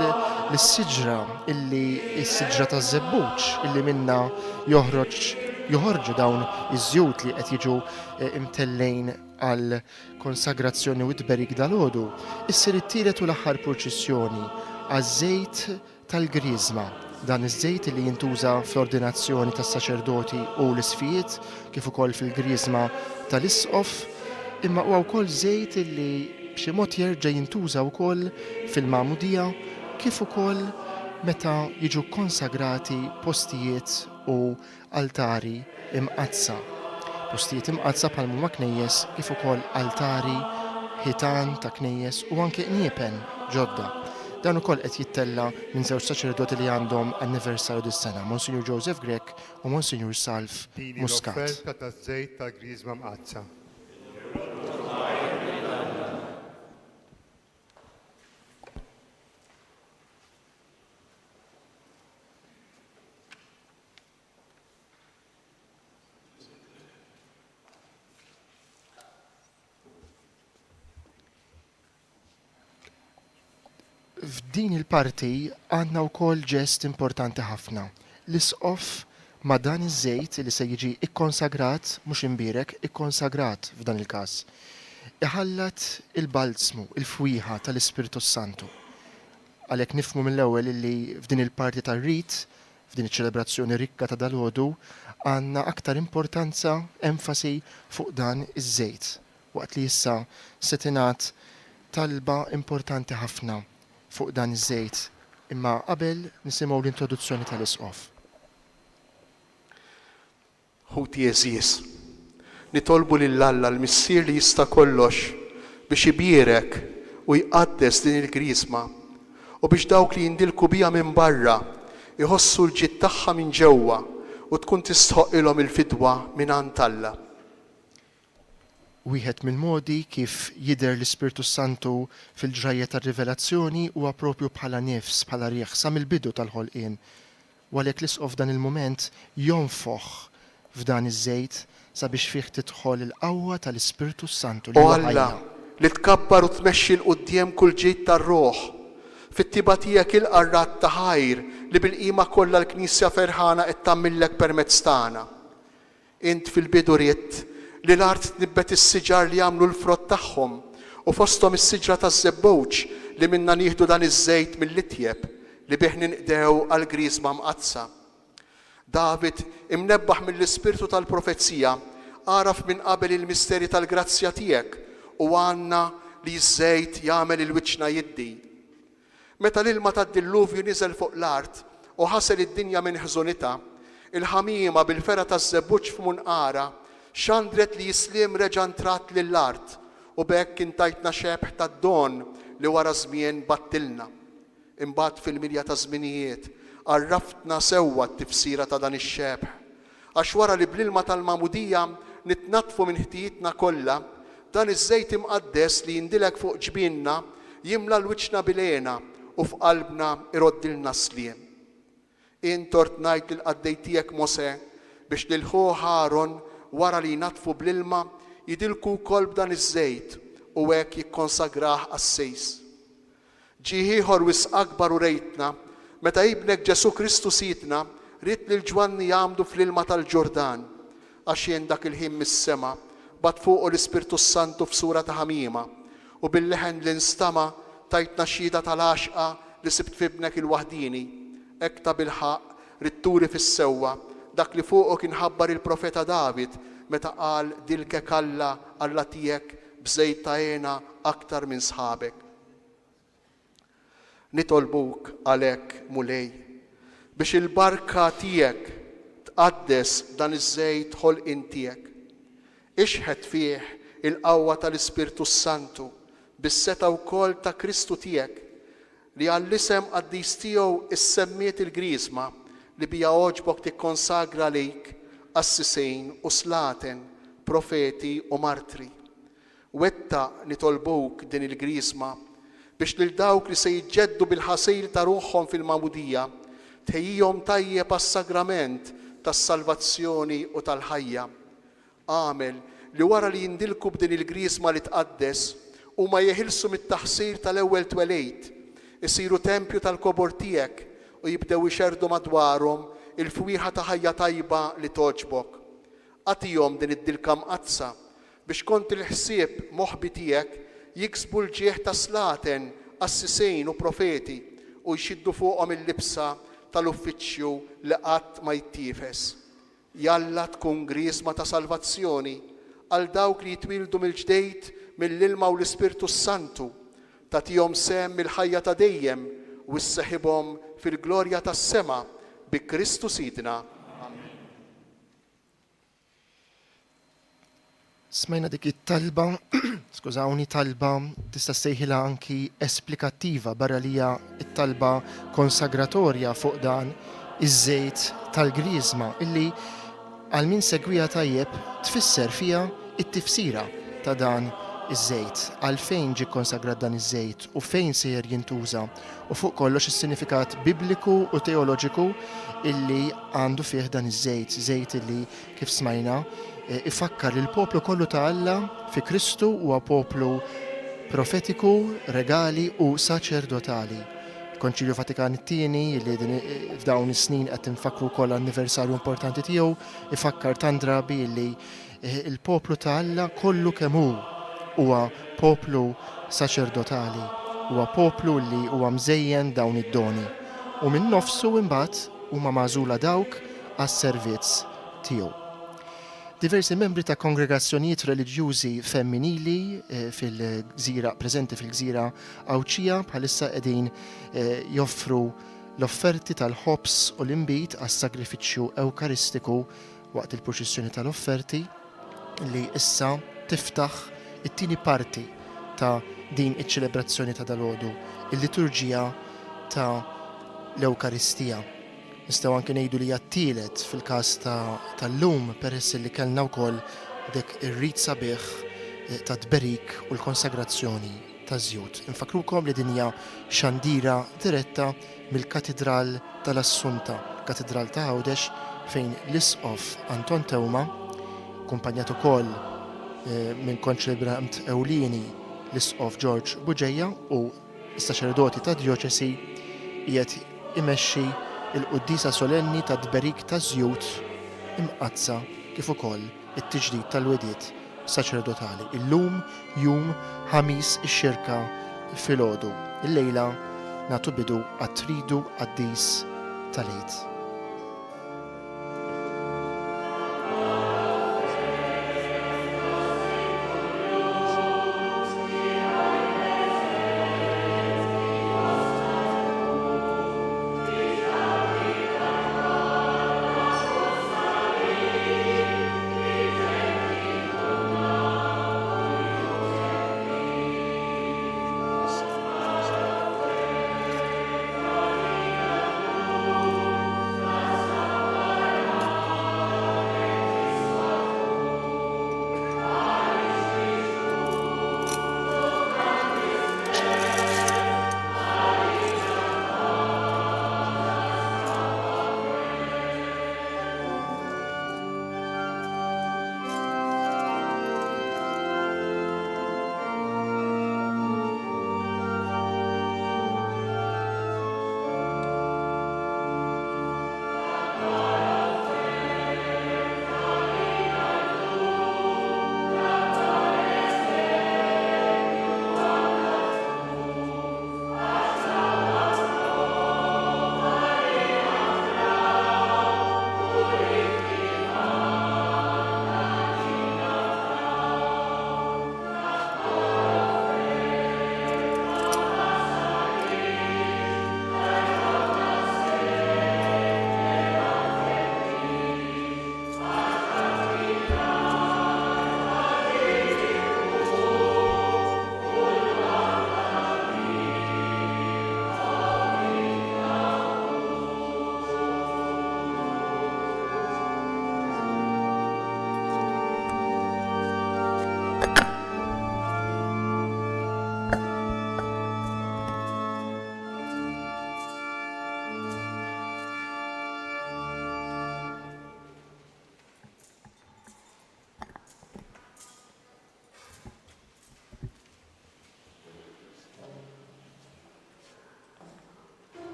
l-siġra illi s-siġra ta' żebbuġ illi minna joħorġu dawn iż-żjud li qed jiġu imtellejn għal konsagrazzjoni u tberik dal-għodu. Issir it-tielet u l-aħħar purċissjoni għaż-żejt tal-Griżma. Dan iż-żejt li jintuża fl-ordinazzjoni tas-saċerdoti u l-isfijiet kif ukoll fil-Griżma tal-isqof, imma huwa wkoll żejt li b'xi mod jerġa' jintuża wkoll fil-Magħmudija kif ukoll meta jiġu konsagrati postijiet u altari imqazza. Postijiet imqazza bħal huma knejjes kif ukoll altari, ħitan ta' knejjes u anke niepen ġodda. Dan ukoll qed jittella minn żewġ saċerdoti li għandhom anniversarju dis-sena, Monsignor Joseph Grek u Monsignor Salf Dini Muscat. l-offerta ta' żejt ta' Griżma mqazza. F'din il-parti għandna wkoll ġest importanti ħafna. L-isqof ma' dan iż-żejt li se jiġi ikkonsagrat, mhux imbierek, ikkonsagrat f'dan il-każ. Iħallat il-balzmu, il-fwieħa tal-Ispiritu Santu. Għalhekk nifhmu mill-ewwel li f'din il-parti tar-rit, f'din iċ-ċelebrazzjoni rikka ta' dalgħodu, għandna aktar importanza, enfasi fuq dan iż-żejt. Waqt li issa se tingħat talba importanti ħafna fuq dan iż-żejt, imma qabel nisimgħu l-introduzzjoni tal-isqof. Ħuti Jeżis, nitolbu lill-Alla l-Missier li jista' kollox biex ibierek u jqaddes din il-Griżma u biex dawk li jindilku bija minn barra iħossu l-ġid tagħha minn ġewwa u tkun tistħoqilhom il-fidwa mingħand Alla. Wieħed mill-modi kif jidher l-Ispirtu Santu fil-ġrajja tar-rivelazzjoni huwa proprju bħala nifs, bħala riħ sa mill-bidu tal-ħolqien. Għalhekk l-isqof f'dan il-mument jonfoħ f'dan iż-żejt sabiex fih tidħol il-qawwa tal-Ispirtu Santu li huwa Alla li tkabbar u tmexxi l quddiem kull ġid tar-roħ fit-tiba tiegħek il-qarrat ta' ħajr li bil-qima kollha l-Knisja ferħana qed tagħmillek permezz tagħna. Int fil-bidu ridt li l-art tnibbet is-siġar li jagħmlu l-frott tagħhom u fosthom is-siġra taż-żebbowġ li minna nieħdu dan iż-żejt mill-itjeb li bih ninqdew għal Griżma mqazza. David, imnebbaħ mill-ispirtu tal-profezija, għaraf minn qabel il-misteri tal-grazzja tiegħek u għandna li ż-żejt jagħmel il-wiċċna jiddi. Meta l-ilma tad-dilluvju niżel fuq l-art u ħasel id-dinja minn ħżunitha, il-ħamiema bil-fera taż-żebbowġ f'munqara xandret li jislim reġa' ntrat lill-art u b'hekk intajtna xebħ tad-don li wara żmien battilna. Imbagħad fil-milja ta' żminijiet għarraftna sewwa t-tifsira ta' dan ix-xebħ. Għax wara li bl-ilma tal-magħmudija nitnatfu minn ħtijietna kollha, dan iż-żejt imqaddes li jindilek fuq ġbienna jimla l-wiċċna bilena u f'qalbna iroddilna sliem. Intort ngħid lil qaddej tiegħek Mosè biex lil ħu Aaron wara li jnatfu bl-ilma jidilku wkoll b'dan iż-żejt u hekk jikkonsagrah għas-sejs. Ġie ieħor wisq akbar u rejtna meta ibnek Ġesu Kristu sidna rid lil Ġwanni jagħmdu fl-ilma tal-Ġordan għax jien dak il-ħin mis-sema bad fuqu l-Ispirtu Santu f'sura ta' ħamiema u bil-leħen li nstama tajtna xhieda tal-għaxqa li sibt fibnek il-waħdini hekk ta' bilħaq rid turi fis-sewwa dak li fuqu kien ħabbar il-profeta David meta qal dilkek Alla Alla tiegħek b'żejt ta' għena aktar minn sħabek. Nitolbuk għalhekk mulej biex il-barka tiegħek tqaddes dan iż-żejt ħolqien tiegħek. Ixħed fih il-qawwa tal-Ispirtu Santu bis-seta wkoll ta' Kristu tiegħek li għall-isem qaddis tiegħu issemmiet il-Griżma li bija oġbok tikkonsagra lejk assisejn u slaten, profeti u martri. Wetta nitolbuk din il-Griżma biex lil dawk li se jiġġeddu bil-ħasil ta' ruħhom fil-magħmudija tħejjihom tajjeb għas-sagrament tas-salvazzjoni u tal-ħajja. Għamel li wara li jindilku b'din il-Griżma li tqaddes huma jeħilsu mit-taħsir tal-ewwel twelejt, isiru tempju tal-kobor tiegħek u jibdew ixerdu madwarhom il-fwieħa ta' ħajja tajba li toġbok. Għatihom din id-dilka mqazza biex kont il-ħsieb moħbi tiegħek jiksbu l-ġieħ ta' slaten, assisejn u profeti u jxiddu fuqhom il-libsa tal-uffiċċju li qatt ma jittiefes. Jalla tkun Griżma ta' salvazzjoni għal dawk li jitwildu mill-ġdejt mill-ilma u l-Ispirtu Santu, tagħtihom sehem mill-ħajja ta' dejjem u isseħibhom fil-glorja tas-sema bi Kristu Sidna. Smajna dik it-talba, skużawni, talba tista' sejħilha anki esplikattiva barra li hija it-talba konsagratorja fuq dan iż-żejt tal-griżma illi għal min segwija tajjeb tfisser fiha it-tifsira ta' dan iż-żejt, għalfejn ġie konsagrat dan iż-żejt u fejn sejjer jintuża u fuq kollox is-sinifikat bibliku u teoloġiku illi għandu fih dan iż-żejt, żejt illi kif smajna ifakkar li l-poplu kollu ta' Alla fi Kristu huwa poplu profetiku, regali u saċerdotali. Konċilju Vatikan II li f'dawn is-snin qed infakru wkoll anniversarju importanti tiegħu ifakkar tant drabi li il-poplu ta' Alla kollu kemm huwa poplu saċerdotali, huwa poplu li huwa mżejjen dawn id-doni. U minn nofsu imbagħad huma magħżula dawk għas-servizz tiegħu. Diversi membri ta' kongregazzjonijiet reliġjużi femminili fil-gżira preżenti fil-gżira Awċija bħalissa qegħdin joffru l-offerti tal-ħobs u l-inbit għas-sagrifiċċju Ewkaristiku waqt il-proċessjoni tal-offerti li issa tiftaħ it-tieni parti ta' din iċ-ċelebrazzjoni ta' dalgħodu, il-liturġija ta' l-Ewkaristija. Nistgħu anke ngħidu li hija t-tielet fil-każ tal-lum peress li kellna wkoll dik ir-rit sabiħ ta' tberik u l-konsagrazzjoni ta' żjud. Infakrukom li din hija xandira diretta mill-Katedral tal-Assunta, Katedral ta' Għawdex fejn l-Isqof Anton Tewma, kumpanjat ukoll minn konċelebrant ewlieni l-Isqof George Buġejja u s-saċerdoti ta' djoċesi qiegħed imexxi il-quddisa solenni ta' tberik ta' żjud imqazza kif ukoll it-tiġdid tal-wediet saċerdotali. Illum jum ħamis ix-xirka filgħodu. Il-lejla nagħtu bidu għat-tridu qaddis tal-Għid.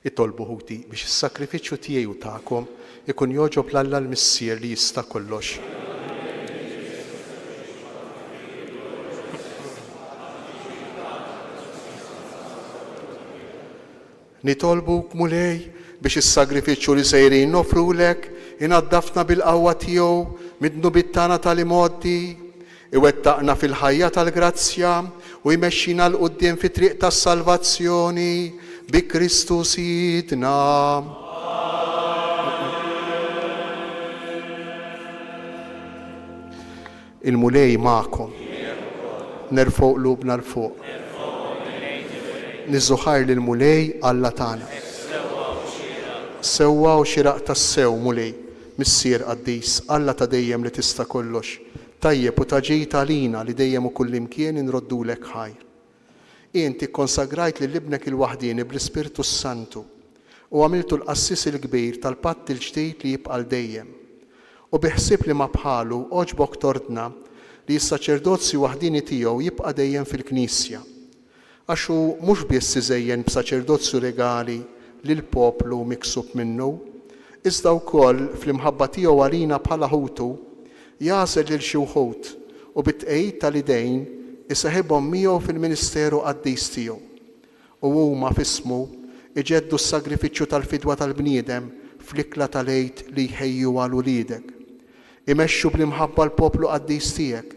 Itolbu ħuti biex is-sakrifiċċju tiegħi u tagħkom ikun joġob l-Alla l-Missier li jista' kollox. Nitolbuk mulej biex is-sagrifiċċju li sejrin nofrulek inaddafna bil-qawwa tiegħu mid-nubit tagħna tal-imoddi, iwettaqna fil-ħajja tal-grazzja u jmexxina l-qudiem fi triq tas-salvazzjoni bi Kristu Sidna. Il-mulej magħkom. Nerfgħu qlubna l-fuq. Niżżuħar lill-mulej Alla tagħna. Sewwa u xiraq tas-sew mulej, missier qaddis, Alla ta' dejjem li tista' kollox. Tajjeb u taġejt għalina li dejjem u kullimkien inroddulek ħajr. Inti konsagrajt lil ibnek il-waħdini bl-Ispirtu Santu u għamiltu l-qassis il-kbir tal-patt il-ġdid li jibqa' dejjem. U biħsib li ma bħalu oġbok tordna li s-saċerdozzi waħdini tiegħu jibqa' dejjem fil-Knisja. Għax hu mhux biss iżejjen b'saċerdozzju legali lil poplu miksub minnu, iżda wkoll fl-imħabba tiegħu għalina bħala ħutu jażel lil xi wħud u bit-tqejjid tal-idejn isaħibhom miegħu fil-ministeru qaddis tiegħu. U huma f'ismu iġeddu s-sagrifiċċju tal-fidwa tal-bniedem fl-ikla tal-għid li jħejju għal uliedek. Imexxu bl-imħabba l-poplu qaddis tiegħek,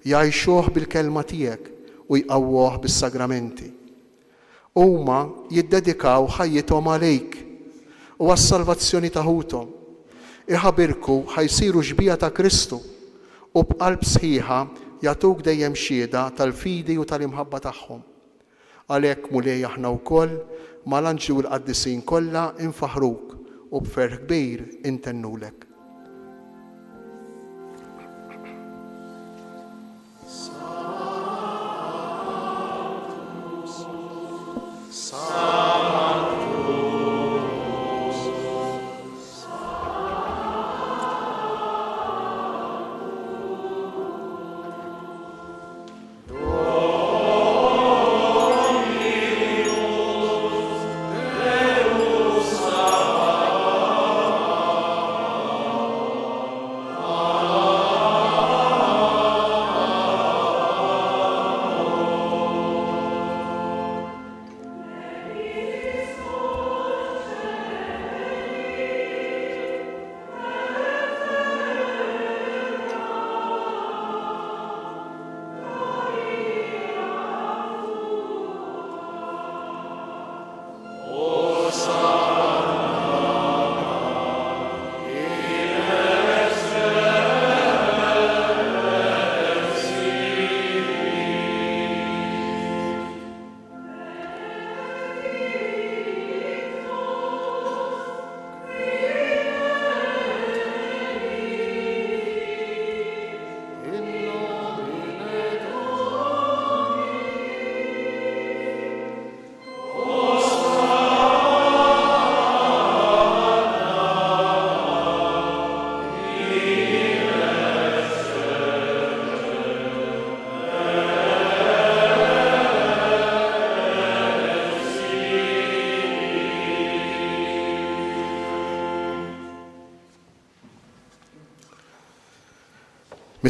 jgħixuh bil-kelma tiegħek u jqawwuh bis-sagramenti. Huma jiddedikaw ħajjithom għalejk u għas-salvazzjoni ta' ħuthom. Iħabirku ħajsiru ġbija ta' Kristu u b'qalb sħiħa jagħtuk dejjem xhieda tal-fidi u tal-imħabba tagħhom. Għalhekk mulej aħna wkoll mal-anġli u l-qaddisin kollha infaħruk u b'ferħ kbir intennulek.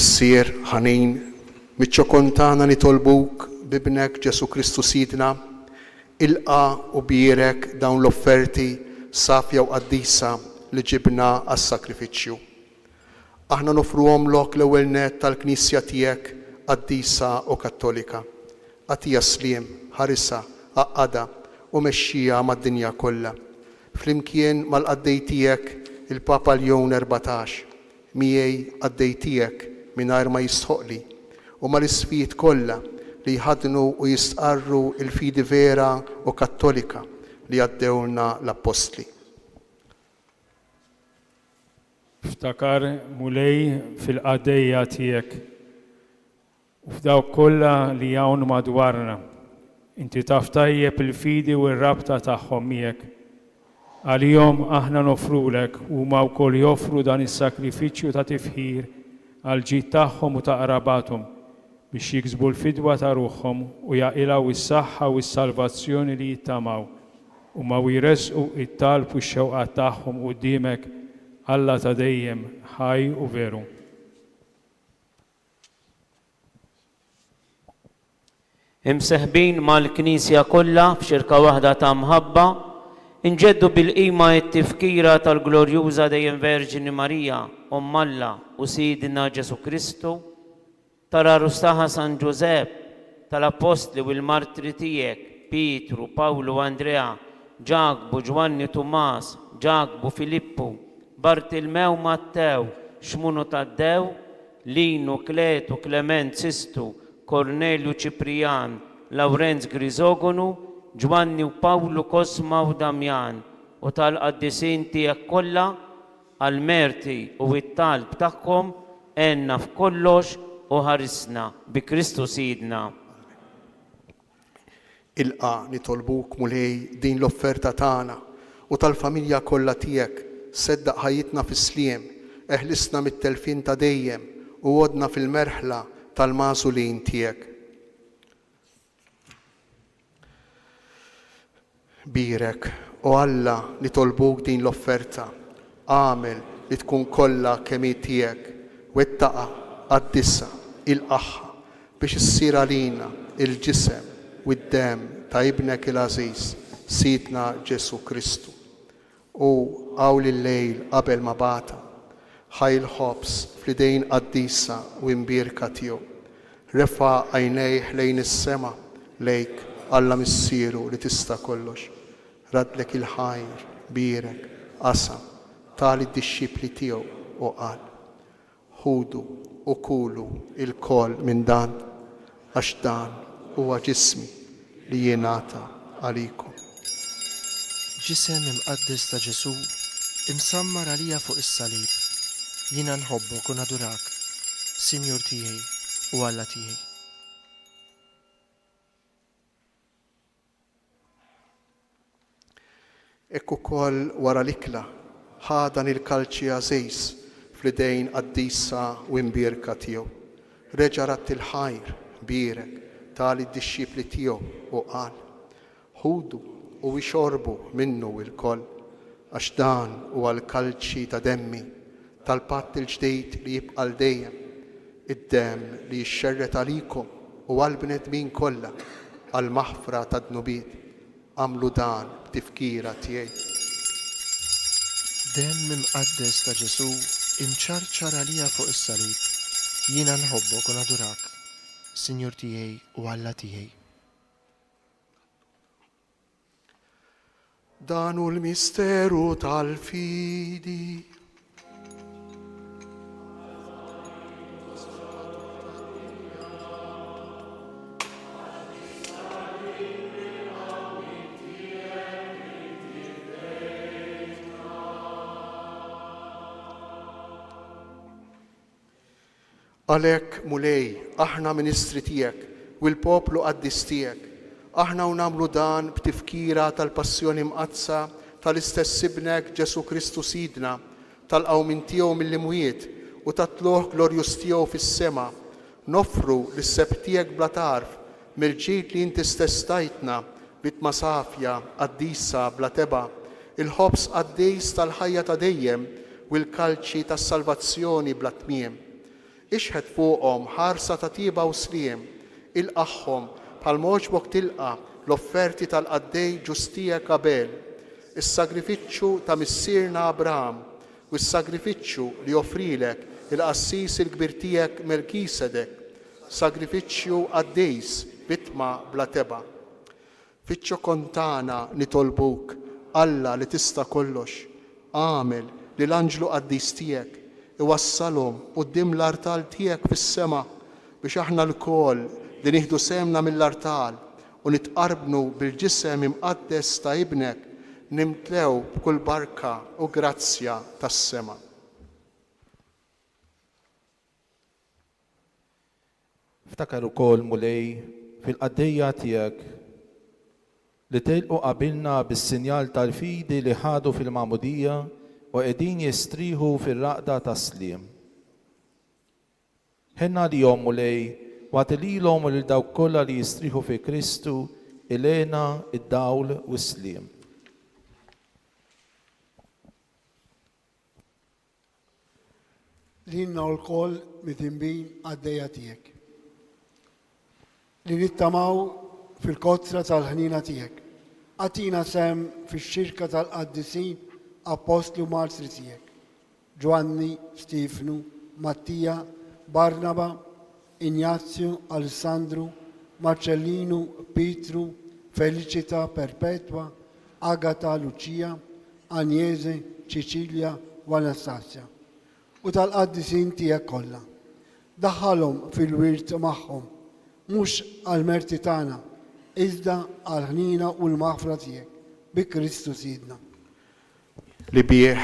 Missier ħanin, miċ-ċokontana nitolbuk bibnek Ġesu Kristu Sidna, ilqa u bierek dawn l-offerti safja u qaddisa li ġibna għas-sakrifiċċju. Aħna nofruhom lok l-ewwel net tal-Knisja tiegħek qaddisa u Kattolika. Għatija sliem, ħarisa, għaqqada u mexxija mad-dinja kollha. Flimkien mal-qaddej tiegħek il-Papa Ljon 14, miegħi qaddej tiegħek mingħajr ma jistħoqli u mal-isfijiet kollha li jħadnu u jistqarru il-fidi vera u kattolika li għaddewna l-Apostli. Ftakar mulej fil-qadejja tiegħek u f'dawk kollha li hawn madwarna. Inti taf tajjeb il-fidi u r-rabta tagħhom miegħek. Għalihom aħna nofrulek huma wkoll joffru dan is-sakrifiċċju ta' tifħir għal ġid tagħhom u ta' qrabathom biex jiksbu l-fidwa ta' ruħhom u jaqilgħu is-saħħa u s-salvazzjoni li jittamaw u ma jresqu it-talb u x-xewqat tagħhom quddiemek Alla ta' dejjem ħaj u veru. Imseħbin mal-Knisja kollha f'xirka waħda ta' mħabba, inġeddu bil-qima t-tifkira tal-glorjuża dejjem Verġini Marija, Umm Alla u Sidna Ġesu Kristu, tal-Arustaħa San Giuseppe, tal-Apostli u l-Martri tiegħek, Pietru, Pawlu, Andrea, Ġagbu, Ġwanni, Tumas, Ġagbu, Filippu, Bartilmew, Mattew, Xmunu Taddew, Linu, Kletu, Klement, Sistu, Kornelju, Ċiprijan, Lawrenz Grizogonu, Ġwanni u Pawlu, Kosma u Damjan, u tal-qaddisin tiegħek kollha, għal-merti u it-talb tagħhom enna f'kollox u ħarisna bi Kristu Sidna. Ilqa nitolbuk mulej din l-offerta tagħna u tal-familja kollha tiegħek, seddaq ħajjitna fis-sliem, eħlisna mit-telfin ta' dejjem u għodna fil-merħla tal-magħżulin tiegħek. Birek u Alla nitolbuk din l-offerta, għamel li tkun kollha kemm hi tiegħek, wettaqa, qaddisha, ilqaħħa biex issir għalina il-ġisem u d-dem ta' ibnek il-Aziz, Sidna Ġesu Kristu. U għawl il-lejl qabel ma bata, ħaj il-ħobs fl-idejn qaddisa u imbirka tiegħu. Refa' għajnejh lejn is-sema, lejk Alla missieru li tista' kollox. Radlek il-ħajr, birek, qasam, tali d-disċipli tiegħu u qal: ħudu u kulu il-kol minn dan, għax dan huwa ġismi li jingħata għalikom. Ġisem imqaddis ta' Ġesu imsammar għalija fuq is-salib. Jiena nħobbok u nadurak, Sinjur tiegħi u Alla tiegħi. Ekk ukoll wara l-ikla ħadan il-kalċi għażejs fl-idejn qaddisa u imbierka tiegħu. Reġa' ratt il-ħajr birek tali d-disċipli tiegħu u qal: ħudu u ixorbu minnu il-koll, għax dan huwa l-kalċi ta' demmi tal-patt il-ġdejd li jibqa' dejjem, id-demm li jixxerret għalikom u għall-bnedmin kollha għall-maħfra ta' dnubiet. Għamlu dan b'tifkira tiegħi. Demm imqaddes ta' Ġesu imċarċar għalija fuq is-salib. Jiena nħobbok u nadurak, Sinjur tiegħi u Alla tiegħi. Dan hu l-misteru tal-fidi. Għalhekk mulej, aħna ministri tiegħek u l-poplu qaddis tiegħek, aħna u nagħmlu dan b'tifkira tal-passjoni mqazza tal-istess ibnek Ġesu Kristu Sidna, tal-qawmin tiegħu mill-imwiet u tat-tluħ glorjus tiegħu fis-sema, noffru lis-seb tiegħek bla tarf mill-ġid li inti stess tajtna bitma safja qaddisa bla teba, il-ħobs qaddejs tal-ħajja ta' dejjem u l-kalċi tas-salvazzjoni bla tmiem. Ixħed fuqhom ħarsa ta' tiba u sliem, ilqaħħom bħal moġbok tilqa l-offerti tal-qaddej ġustijek Abel, is-sagrifiċċju ta' missierna Abraham u s-sagrifiċċju li offrilek il-qassis il-kbir tiegħek Melkisedek, sagrifiċċju qaddejs bitma bla teba. Fiċċju kontana nitolbuk, Alla li tista' kollox, għamel li l-anġlu qaddis tiegħek iwassalhom quddiem l-artal tiegħek fis-sema biex aħna l-kol li nieħdu semna mill-artal u nitqarbnu bil-ġisem imqaddes ta' ibnek nimtlew b'kull barka u grazzja tas-sema. Ftakar ukoll mulej fil-qaddejja tiegħek li telqu qabilna bis-sinjal tal-fidi li ħadu fil-magħmudija u qegħdin jistrieħu fir-raqda tas-sliem. Ħenna lihom mulej wagħti lilhom u lil dawk kollha li jistrieħu fi Kristu il-għena, id-dawl u s-sliem. Lilna wkoll mitimbin għaddejja tiegħek. Li nittamaw fil-kotra tal-ħnina tiegħek. Għatina sem fix-xirka tal-qaddisin Apostlu Martri tiegħek, Ġwanni, Stifnu, Mattija, Barnaba, Ignazio, Alessandro, Marcellino, Pietro, Felicità Perpetua, Agata Lucia, Agnese, Cecilia u Anastasia. U tal-qaddisin tiegħek kollha. Daħħalhom fil-wirt magħhom, mhux għall-merti tagħna, iżda għall-ħnina u l-maħfra tiegħek bi Kristu Sidna. Li bih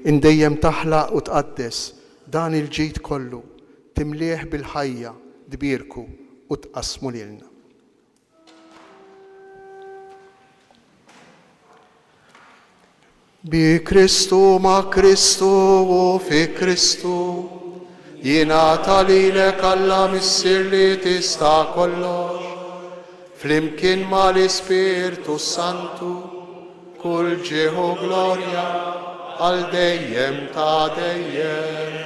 indejjem taħlaq u tqaddes dan il-ġid kollu, timlieħ bil-ħajja dbirku u tqasmu lilna. Bi Kristu, ma' Kristu u fi Kristu, jingħata lilek Alla missier li tista' kollox, flimkien mal-Ispirtu Santu, kull ġieħu glorja għal dejjem ta' dejjem.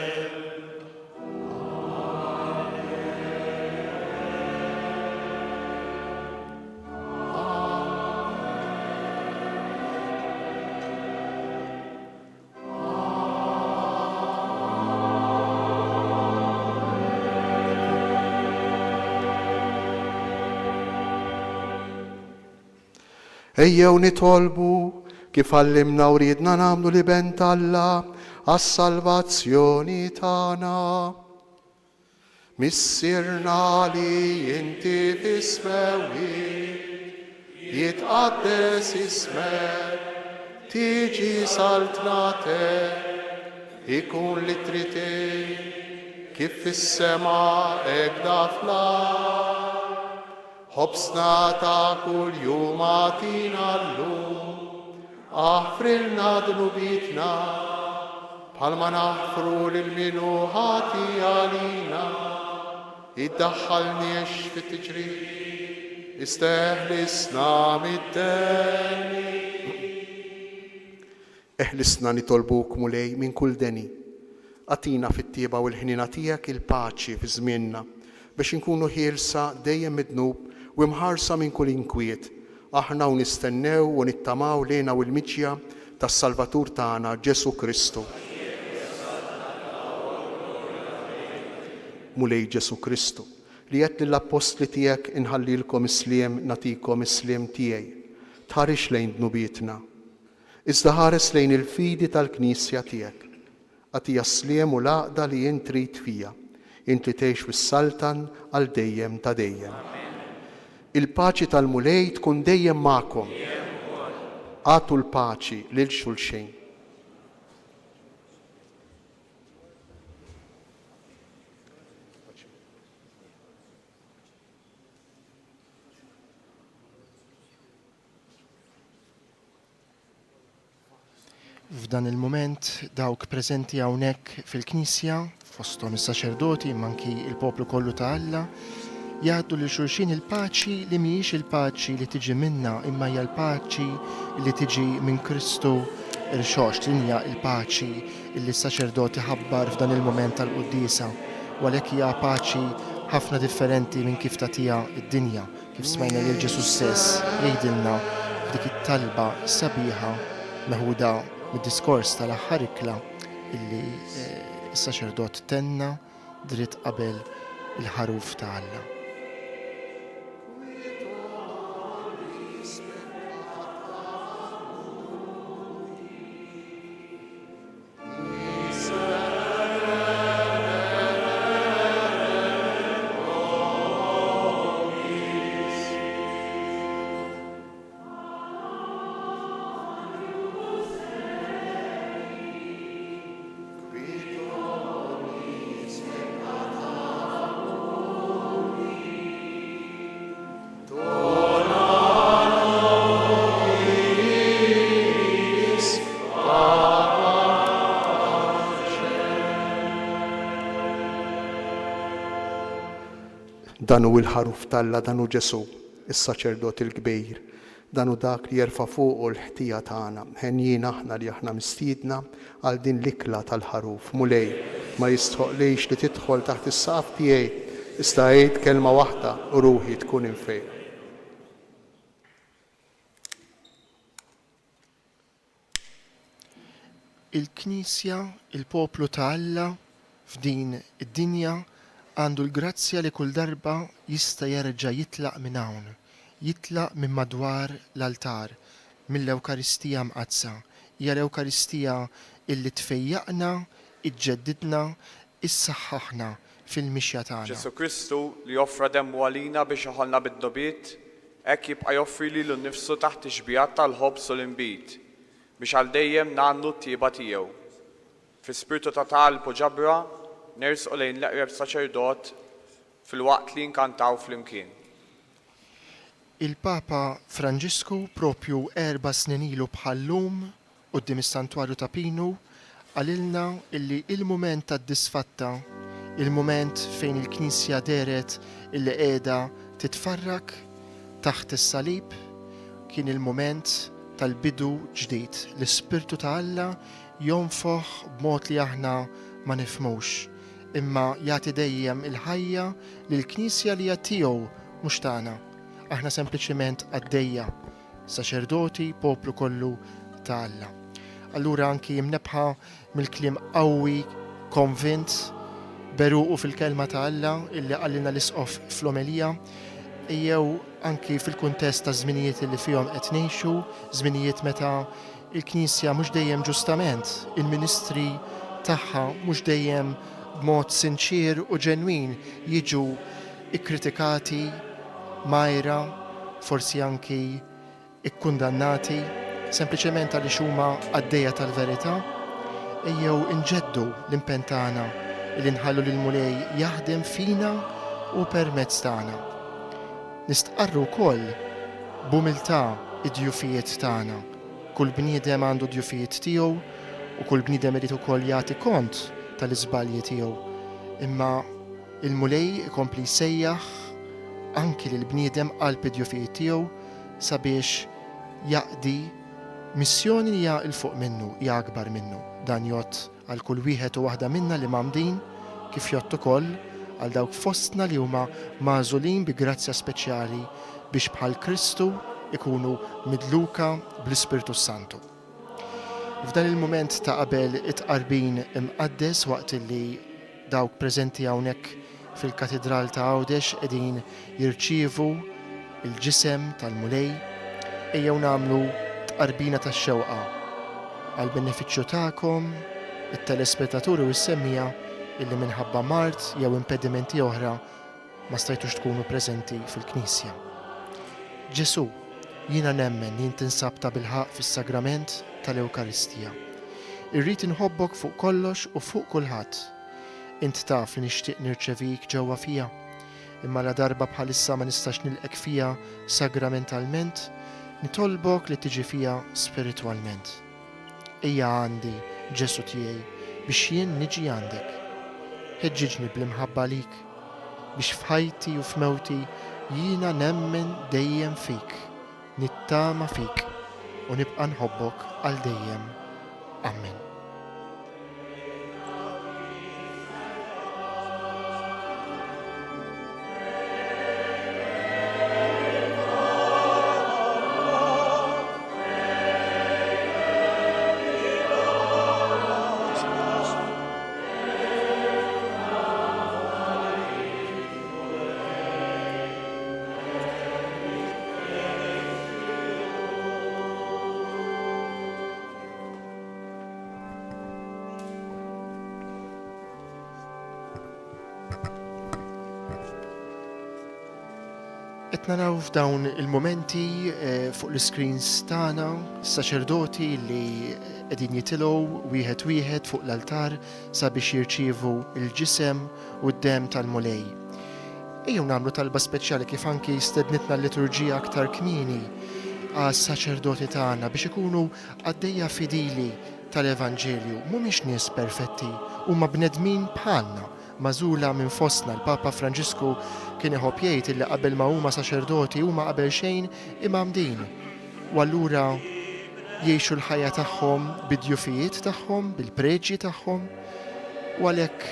Ejjew nitolbu kif għallimna u ridna nagħmlu li bent Alla għas-salvazzjoni tagħna. Missierna li inti fismewi, jitqaddes ismek, tiġi saltnate, ikun li tritej kif fis-sema hekk fl-ard. Ħobsna ta' kull jum għatina llum, aħfrilna dnubitna, bħalma naħfru lil-minu ħati għalina, iddaħħalniex fit-tiġrid, isteħlisna mid-deni. Eħlisna nitolbuk mulej minn kull deni, għatina fit-tieba u l-ħnina tiegħek il-paċi fi żmienna, biex inkunu ħielsa dejjem midnub u mħarsa minn kull inkwiet, aħna u nistennew u nittamaw lejna u l-miċja tas-Salvatur tagħna Ġesu Kristu. Mulej Ġesu Kristu, li qed lill-apostli tiegħek inħallilkom isliem natikom isliem tiegħi, tħarix lejn dnubietna, iżda ħares lejn il-fidi tal-Knisja tiegħek, għatija sliem u laqda li jien trid fija, inti tgħix fis-saltan għal dejjem ta' dejjem. Il-paċi tal-mulej tkun dejjem magħkom. Għatu l-paċi lil xulxejn. F'dan il-moment dawk preżenti hawnhekk fil-Knisja, fosthom is-saċerdoti manki il-poplu kollu ta' Alla, jgħaddu li xulxin il-paċi li mhijiex il-paċi li tiġi minna imma hija l-paċi li tiġi minn Kristu il-xoċ, linja il-paċi li s-saċerdoti ħabbar f'dan il-moment tal-Quddisa, u għalhekk hija paċi ħafna differenti minn kif tagħtiha id-dinja, kif smajna lil Ġesu stess jgħidilna f'dik it-talba sabiħa meħuda mid-diskors tal-aħħar ikla illi s-saċerdot tenna dritt qabel il-ħaruf ta' Alla. Danu il-ħaruf talla, danu Ġesu, is-saċerdot il-kbir, danu dak li jerfa' fuq l-ħtija tagħna, ħenjin aħna li aħna mistiedna għal din l-ikla tal-ħaruf. Mulej, ma jistħoqlejx li tidħol taħt is-saqaf tiegħi, issa ngħid kelma waħda u ruħi tkun infejn. Il-Knisja, il-poplu ta' Alla f'din id-dinja għandu l-grazzja li kull darba jista' jerġa' jitlaq minn hawn, jitlaq minn madwar l-altar, mill-Ewkaristija mqazza. Hija l-Ewkaristija illi tfejjaqna, iġġeddidna, issaħħaħna fil-mixja tagħna. Ġesu Kristu li joffra demmu għalina biex joħolna bid-dobiet, hekk jibqa' joffri lilu nnifsu taħt ix-xbijat tal-ħobbs u l-inbit biex għal dejjem nagħmlu t-tieba tiegħu. Fi-spiritu ta' talb u ġabra nersqu lejn l-eqreb saċerdot fil-waqt li nkantaw flimkien. Il-Papa Franġisku propju 4 snin ilu bħallum quddiem is-Santwarju ta' Pinu għalilna illi il-mument tad-disfatta, il-mument fejn il-Knisja deret illi qiegħda titfarrak taħt is-salib kien il-mument tal-bidu ġdid. L-Ispirtu ta' Alla jonfoħ b'mod li aħna ma nifhmux, imma jagħti dejjem il-ħajja lill-Knisja li hija tiegħu mhux tagħna. Aħna sempliċement għaddejja, saċerdoti, poplu kollu ta' Alla. Allura anki jimnebħa mill-kliem qawwi, konvint, beruqu fil-kelma ta' Alla illi għallina l-isqof fl-omelija, jew anki fil-kuntest ta' żminijiet li fihom qed ngħixu, żminijiet meta il-Knisja mhux dejjem ġustament, il-ministri tagħha mhux dejjem b'mod sinċir u ġenwin jiġu ikkritikati, majra, forsi anki ikkundannati, sempliċement għaliex huma għaddejja tal-verità, ejjew inġeddu l-impenn tagħna li nħallu lil Mulej jaħdem fina u permezz tagħna. Nistqarru wkoll b'umiltà id-djufijiet tagħna. Kull bniedem għandu djufijiet tiegħu u kull bniedem irid ukoll jagħti kont tal-iżbalji tiegħu. Imma il-Mulej ikompli jsejjaħ anki lil bniedem qalb id-djufijiet tiegħu sabiex jaqdi missjoni li hija il fuq minnu, hija akbar minnu. Dan jgħod għal kull wieħed u waħda minna li m'għamdin kif jgħod ukoll għal dawk fostna li huma magħżulin bi grazzja speċjali biex bħal Kristu ikunu midluka bl-Ispirtu Santu. F'dan il-mument ta' qabel it-qarbin imqaddes waqt li dawk preżenti hawnhekk fil-Katedral ta' Għawdex qegħdin jirċievu il-ġisem tal-Mulej, ejjew nagħmlu tqarbina tax-xewqa għal benefiċċju tagħkom, it-telespettaturi u s-semmija illi minħabba mart jew impedimenti oħra ma stajtux tkunu preżenti fil-Knisja. Ġesu, jiena nemmen li tinsab ta' bilħaq fis-sagrament tal-Ewkaristija. Irrid inħobbok fuq kollox u fuq kulħadd. Int taf li nixtieq nirċevik ġewwa fija, imma la darba bħalissa ma nistax nilqek fija sagramentalment, nitolbok li tiġi fija spiritwalment. Ejja għandi, Ġesu tiegħi, biex jien niġi għandek. Ħeġġiġni bl-imħabba lik, biex f'ħajti u f'mewti jiena nemmen dejjem fik, nittama fik u nibqa' nħobbok għal dejjem. Amen. Qed naraw f'dawn il-momenti fuq l-screens tagħna saċerdoti li qegħdin jitilgħu wieħed fuq l-altar sabiex jirċievu il-ġisem u d-dem tal-Mulej. Ejjew nagħmlu talba speċjali kif anki stednitna l-liturġija aktar kmieni għas-saċerdoti tagħna biex ikunu għaddejja fidili tal-Evanġelju. Mhumiex nies perfetti, huma bnedmin bħalna, mażula minn fostna. Il-Papa Franġisku kien iħobb jgħid illi qabel ma huma saċerdoti huma qabel xejn imamdin. U allura jgħixu l-ħajja tagħhom bid-djufijiet tagħhom, bil-preġi tagħhom, u għalhekk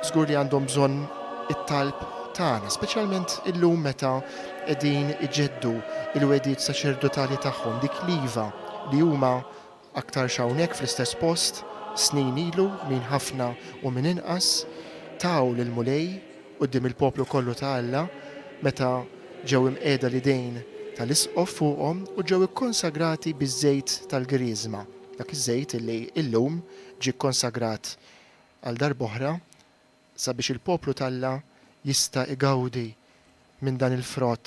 żgur li għandhom bżonn it-talb tagħna, speċjalment illum meta qegħdin iġeddu il-wedijiet saċerdotali tagħhom, dik liva li huma aktar hawnhekk fl-istess post snin ilu minn ħafna u minn inqas taw lil Mulej qudiem il-poplu kollu ta' Alla meta ġew imqiegħda l-idejn tal-isqof fuqhom u ġew ikkonsagrati biż-żejt tal-Griżma. Dak iż-żejt illi illum ġie konsagrat għal darb'oħra sabiex il-poplu ta' jista' igawdi minn dan il-frott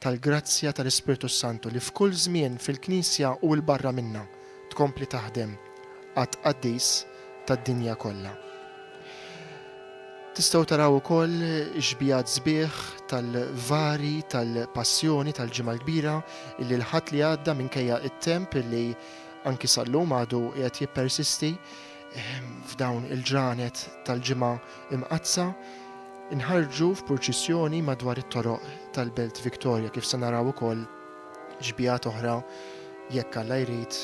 tal-grazzja tal-Ispiritu Santu li f'kull żmien fil-Knisja u l-barra minna tkompli taħdem għad qaddis tad-dinja kollha. Tistgħu taraw ukoll xbijat sbieħ tal-vari tal-passjoni tal-ġimgħa l-kbira illi l-ħadd li għadda minkejja it-temp illi anki sal-lum għadu qiegħed jippersisti f'dawn il-ġranet tal-ġimgħa imqazza inħarġu f'proċessjoni madwar it-toroq tal-Belt Victoria kif se naraw ukoll ġbijat oħra jekk Alla jrid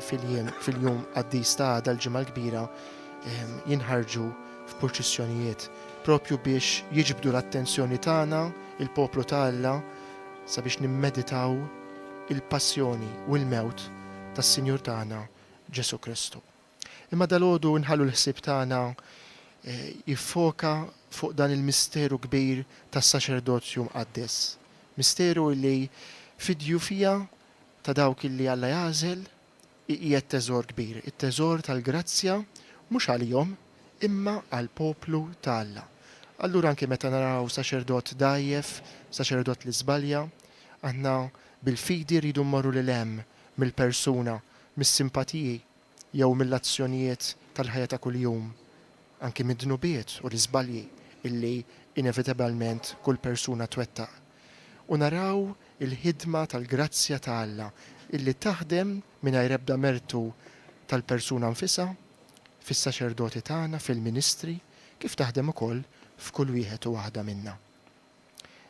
fil-jum qaddis ta' għada l-ġimgħa l-kbira jinħarġu f'proċessjonijiet propju biex jiġbdu l-attenzjoni tagħna il-poplu ta' Alla sabiex nimmeditaw il-passjoni u l-mewt tas-Sinjur tagħna Ġesu Kristu. Imma dalgħodu nħallu l-ħsieb tagħna jiffoka fuq dan il-misteru kbir tas-saċerdozju mqaddes. Misteru li fid-djufija ta' dawk illi Alla jagħżel qiegħed teżor kbir, it-teżor tal-grazzja mhux għalihom imma għall-poplu ta' Alla. Allura anke meta naraw saċerdot dajjef, saċerdot li żbalja, aħna bil-fidi rridu mmorru lil hemm mill-persuna, mis-simpatiji jew mill-azzjonijiet tal-ħajja ta' kuljum, anke mid-dnubiet u l-iżbalji illi inevitabilment kull persuna twettaq. U naraw il-ħidma tal-grazzja ta' Alla illi taħdem mingħajr ebda mertu tal-persuna nfisha, fis-saċerdoti tagħna, fil-ministri, kif taħdem ukoll f'kull wieħed u waħda minna.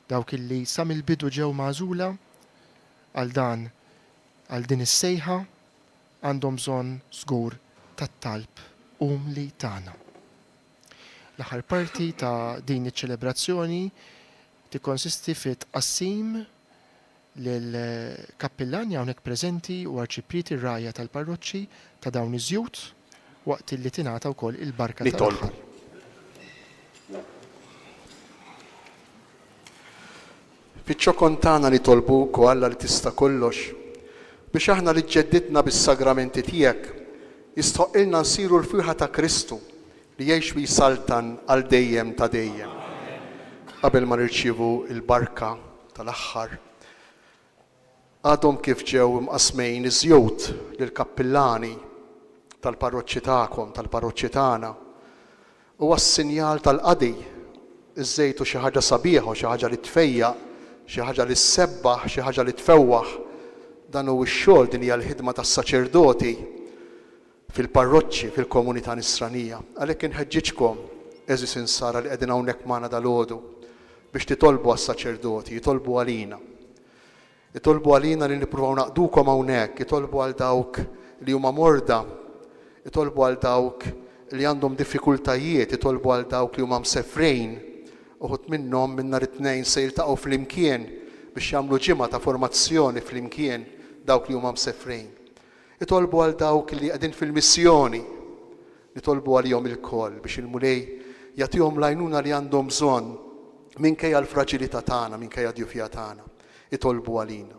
Dawk illi sa mill-bidu ġew magħżula għal din is-sejħa għandhom bżonn żgur tat-talb umli tagħna. L-aħħar parti ta' din iċ-ċelebrazzjoni tikkonsisti fi tqassim lill-kappillani hawnhekk preżenti u arċiprieti r-rajja tal-parroċċi ta' dawn iż-żjud waqt li tingħata wkoll il-barka tal-aħħar. Fiċ-ċokon tagħna li tolbuk u Alla li tista' kollox biex aħna li ġġeddidna bis-sagramenti tiegħek jistħoqilna nsiru l-firħa ta' Kristu li jgħix wi saltan għal dejjem ta' dejjem. Qabel ma nirċievu l-barka tal-aħħar għadhom kif ġew imqasmejn iż-żjud lill-kappillani tal-parroċċi tagħkom, tal-parroċċi tagħna huwa s-sinjal tal-qadi iż-żejtu xi ħaġa sabiħa, xi ħaġa li tfejjaq, xi ħaġa li ssebbaħ, xi ħaġa li tfewwaħ. Dan hu x-xogħol din hija l-ħidma tas-saċerdoti fil-parroċċi, fil-komunità nisranija. Għalhekk inħeġġiġkom eżis insara li qegħdin hawnhekk magħna dalgħodu biex titolbu għas-saċerdoti, jitolbu għalina. Jitolbu għalina li nippruvaw naqdukom hawnhekk, jitolbu għal dawk li huma morda, jitolbu għal dawk li għandhom diffikultajiet, jitolbu għal dawk li huma msefrejn. Uħud minnhom minn nhar it-tnejn se jiltaqgħu flimkien biex jagħmlu ġimgħa ta' formazzjoni flimkien dawk li huma msefrejn. Itolbu għal dawk li qegħdin fil-missjoni, nitolbu għalihom il-koll biex il-mulej jagħtihom l-għajnuna li għandhom bżonn minkejja l-fraġilità tagħna, minkejja d-djufija tagħna. Itolbu għalina.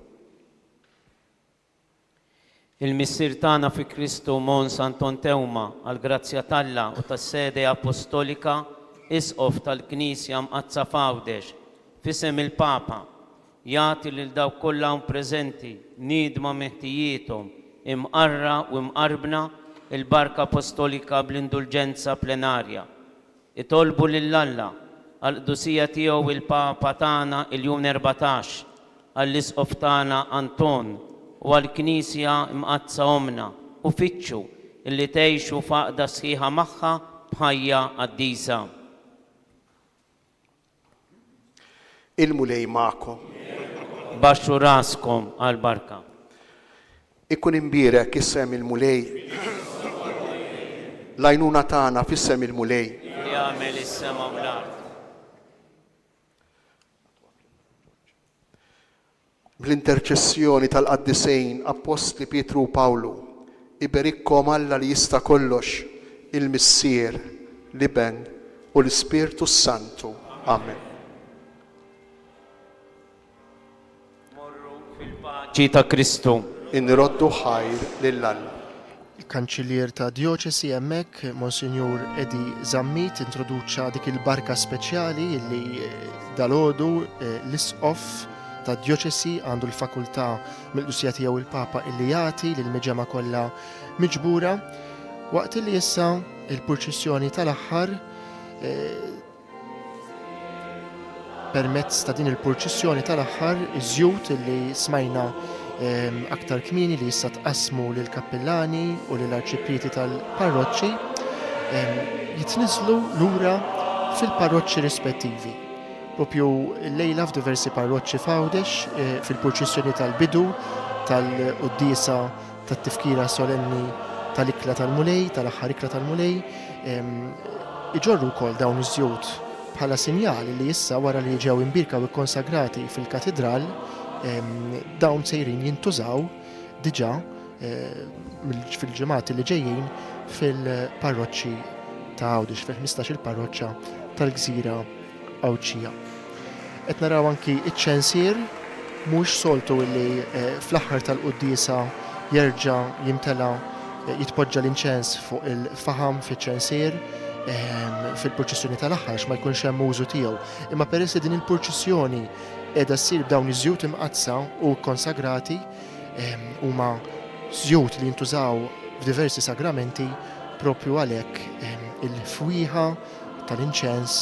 Il-missier tagħna fi Kristu Mons Anton Tewma għall-grazzja tal-Alla u tas-sede apostolika isqof tal-Knisja Mqazza Fawdex f'isem il-Papa jagħti lil dawk kollha preżenti niedma meħtijietom imqarra u mqarbna il-barka apostolika bl-indulġenza plenarja. Itolbu lill-Alla għall-qdusija tiegħu il-Papa tagħna il-jum 14 għall-isqof tagħna Anton u għall-Knisja Mqazza Omna u fittxu illi tgħixu faqda sħiħa magħha bħajja qaddisa. Il-mulej magħkom. Baxxu raskom għall-barka. Ikun imbierek issem il-mulej. L-għajnuna tagħna fissem il-mulej. Jagħmel is-sema u l-ard. Bl-interċessjoni tal-qaddisejn Apostli Pietru u Pawlu, iberikkom Alla li jista' kollox, il-missier, l-iben u l-Ispirtu Santu. Amen. Ċi ta' Kristu. Inroddu ħajr lill-Alla. Il-kanċillier ta' dioċesi hemmhekk, Monsignor Edi Zammit, introduċa dik il-barka speċjali li dalodu l-isqof ta' dioċesi għandu l-fakultà mill-qdusija tiegħu il-Papa illi jagħti lil miġema kollha miġbura, waqt li issa il-purċissjoni tal-aħħar permezz ta' din il-purċissjoni tal-aħħar iż-żjud li smajna aktar kmini li issa tqasmu lil kappellani u lil arċiprieti tal-parroċċi jitniżlu lura fil-parroċċi rispettivi. Propju l-lejla f'diversi parroċċi f'Għawdex fil-purċissjoni tal-bidu tal-qudiesa tat-tifkira solenni tal-ikla tal-mulej, tal-aħħar ikla tal-mulej, iġorru wkoll dawn iż-żjud bħala sinjali li issa wara li ġew imbirkaw ikkonsagrati fil-katedral dawn sejrin jintużaw diġà fil-ġimgħati li ġejjin fil-parroċċi ta' Għawdex, fil-15 il-parroċċa tal-Gżira Awċija. Qed naraw anki iċ-ċensier mhux soltu li fl-aħħar tal-quddiesa jerġa' jimtela jitpoġġa l-inċens fuq il-faħam fiċ-ċensier fil-purċissjoni tal-aħħar ma jkunx hemm użu tiegħu. Imma peress din il-purċissjoni qiegħda ssir b'dawn iż-żjud imqazza u konsagrati huma żjud li jintużaw f'diversi sagramenti propju għalhekk il-fwieħa tal-inċens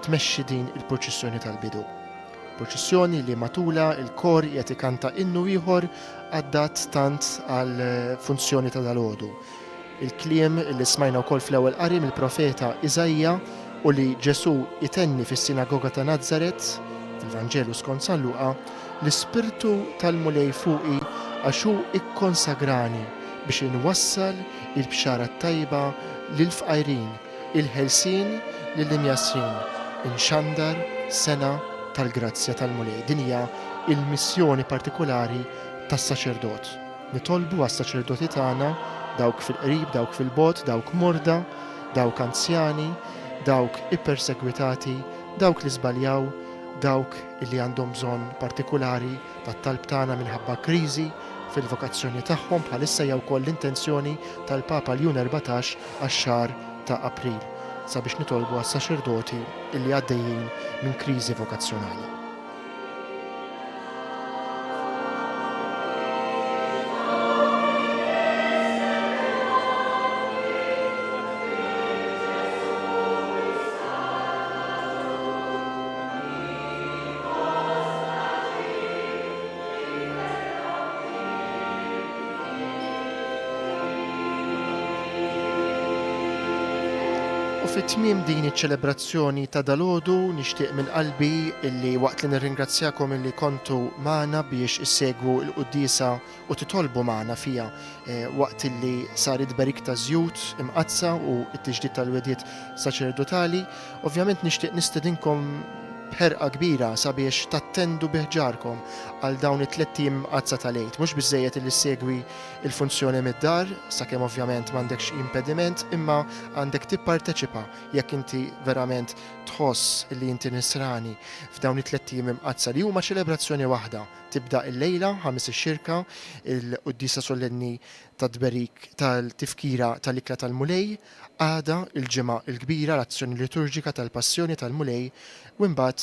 tmexxi din il-purċissjoni tal-bidu. Purċissjoni li matula il-kor qed ikanta innu ieħor għaddat tant għal funzjoni ta' dalodu. Il-kliem li smajna wkoll fl-ewwel qari mill-profeta Iżajja u li Ġesu itenni fis-sinagoga ta' Nażaret fil-Vanġelu skont San Luqa, l-Ispirtu tal-mulej fuqi għax hu ikkonsagrani biex inwassal il-bxara tajba lil-fqajrin, il-ħelsien lill-imjasrin, inxandar sena tal-grazzja tal-mulej. Din hija il-missjoni partikolari tas-saċerdot. Nitolbu għas-saċerdoti tagħna dawk fil-qrib, dawk fil-bot, dawk morda, dawk anzjani, dawk ippersegwitati, dawk li żbaljaw, dawk li għandhom bżonn partikolari tat-talb tagħna minħabba kriżi fil-vokazzjoni tagħhom bħalissa jew ukoll l-intenzjoni tal-Papa Ljun 14 għax-xahar ta' April sabiex nitolbu għas-saċerdoti li għaddejjin minn kriżi vokazzjonali. Fit-tmiem din iċ-ċelebrazzjoni ta' dalodu nixtieq minn qalbi illi waqt li nirringrazzjakom illi kontu magħna biex issegwu l-quddiesa u titolbu magħna fiha waqt illi saret berik ta' żjud imqazza u t-tiġdid tal-wedijiet saċerdotali. Ovvjament nixtieq nistedinkom b'ħerqa kbira sabiex tattendu biħġarkom għal dawn it-tliet tim qazza tal-għid. Mhux biżżejjed li ssegwi il-funzjoni mid-dar, sakemm ovvjament m'għandekx impediment, imma għandek tipparteċipa jekk inti verament tħoss li inti nisrani f'dawn it-tliet tim imqazza li huma ċelebrazzjoni waħda. Tibda il-lejla ħames ix-xirka il-quddiesa solenni tad-berik tal-tifkira tal-ikla tal-mulej, għada il-ġimgħa il-kbira l-azzjoni liturġika tal-passjoni tal-mulej u mbagħad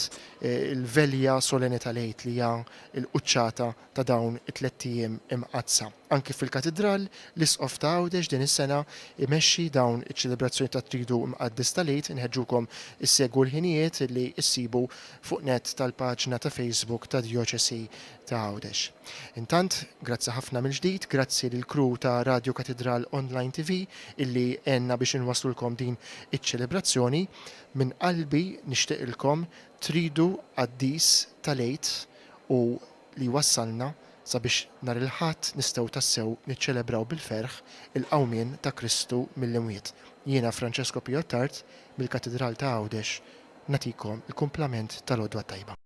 il-velja solenni tal-għid li hija l-quċċata ta' dawn it-tliet ijiem imqazza. Anki fil-katedral l-Isqof ta' Għawdex din is-sena imexxi dawn iċ-ċelebrazzjoni ta' tridu mqaddis tal-għid, inħeġġukom issegwu l-ħinijiet li issibu fuq net tal-paġna ta' Facebook ta' Dioċesi ta' Għawdex. Intant, grazzi ħafna mill-ġdid, grazzi lill-kru ta' Radio Katedral Online TV illi għenna biex inwaslulkom din iċ-ċelebrazzjoni. Minn qalbi nixtieqilkom tridu qaddis tal-għid u li wassalna sabiex nhar il-ħadd nistgħu tassew niċċelebraw bil-ferħ il-qawmien ta' Kristu mill-imwiet. Jiena Francesco Pio Tart mill-Katedral ta' Għawdex nagħtikom il-kumplament tal-għodwa tajba.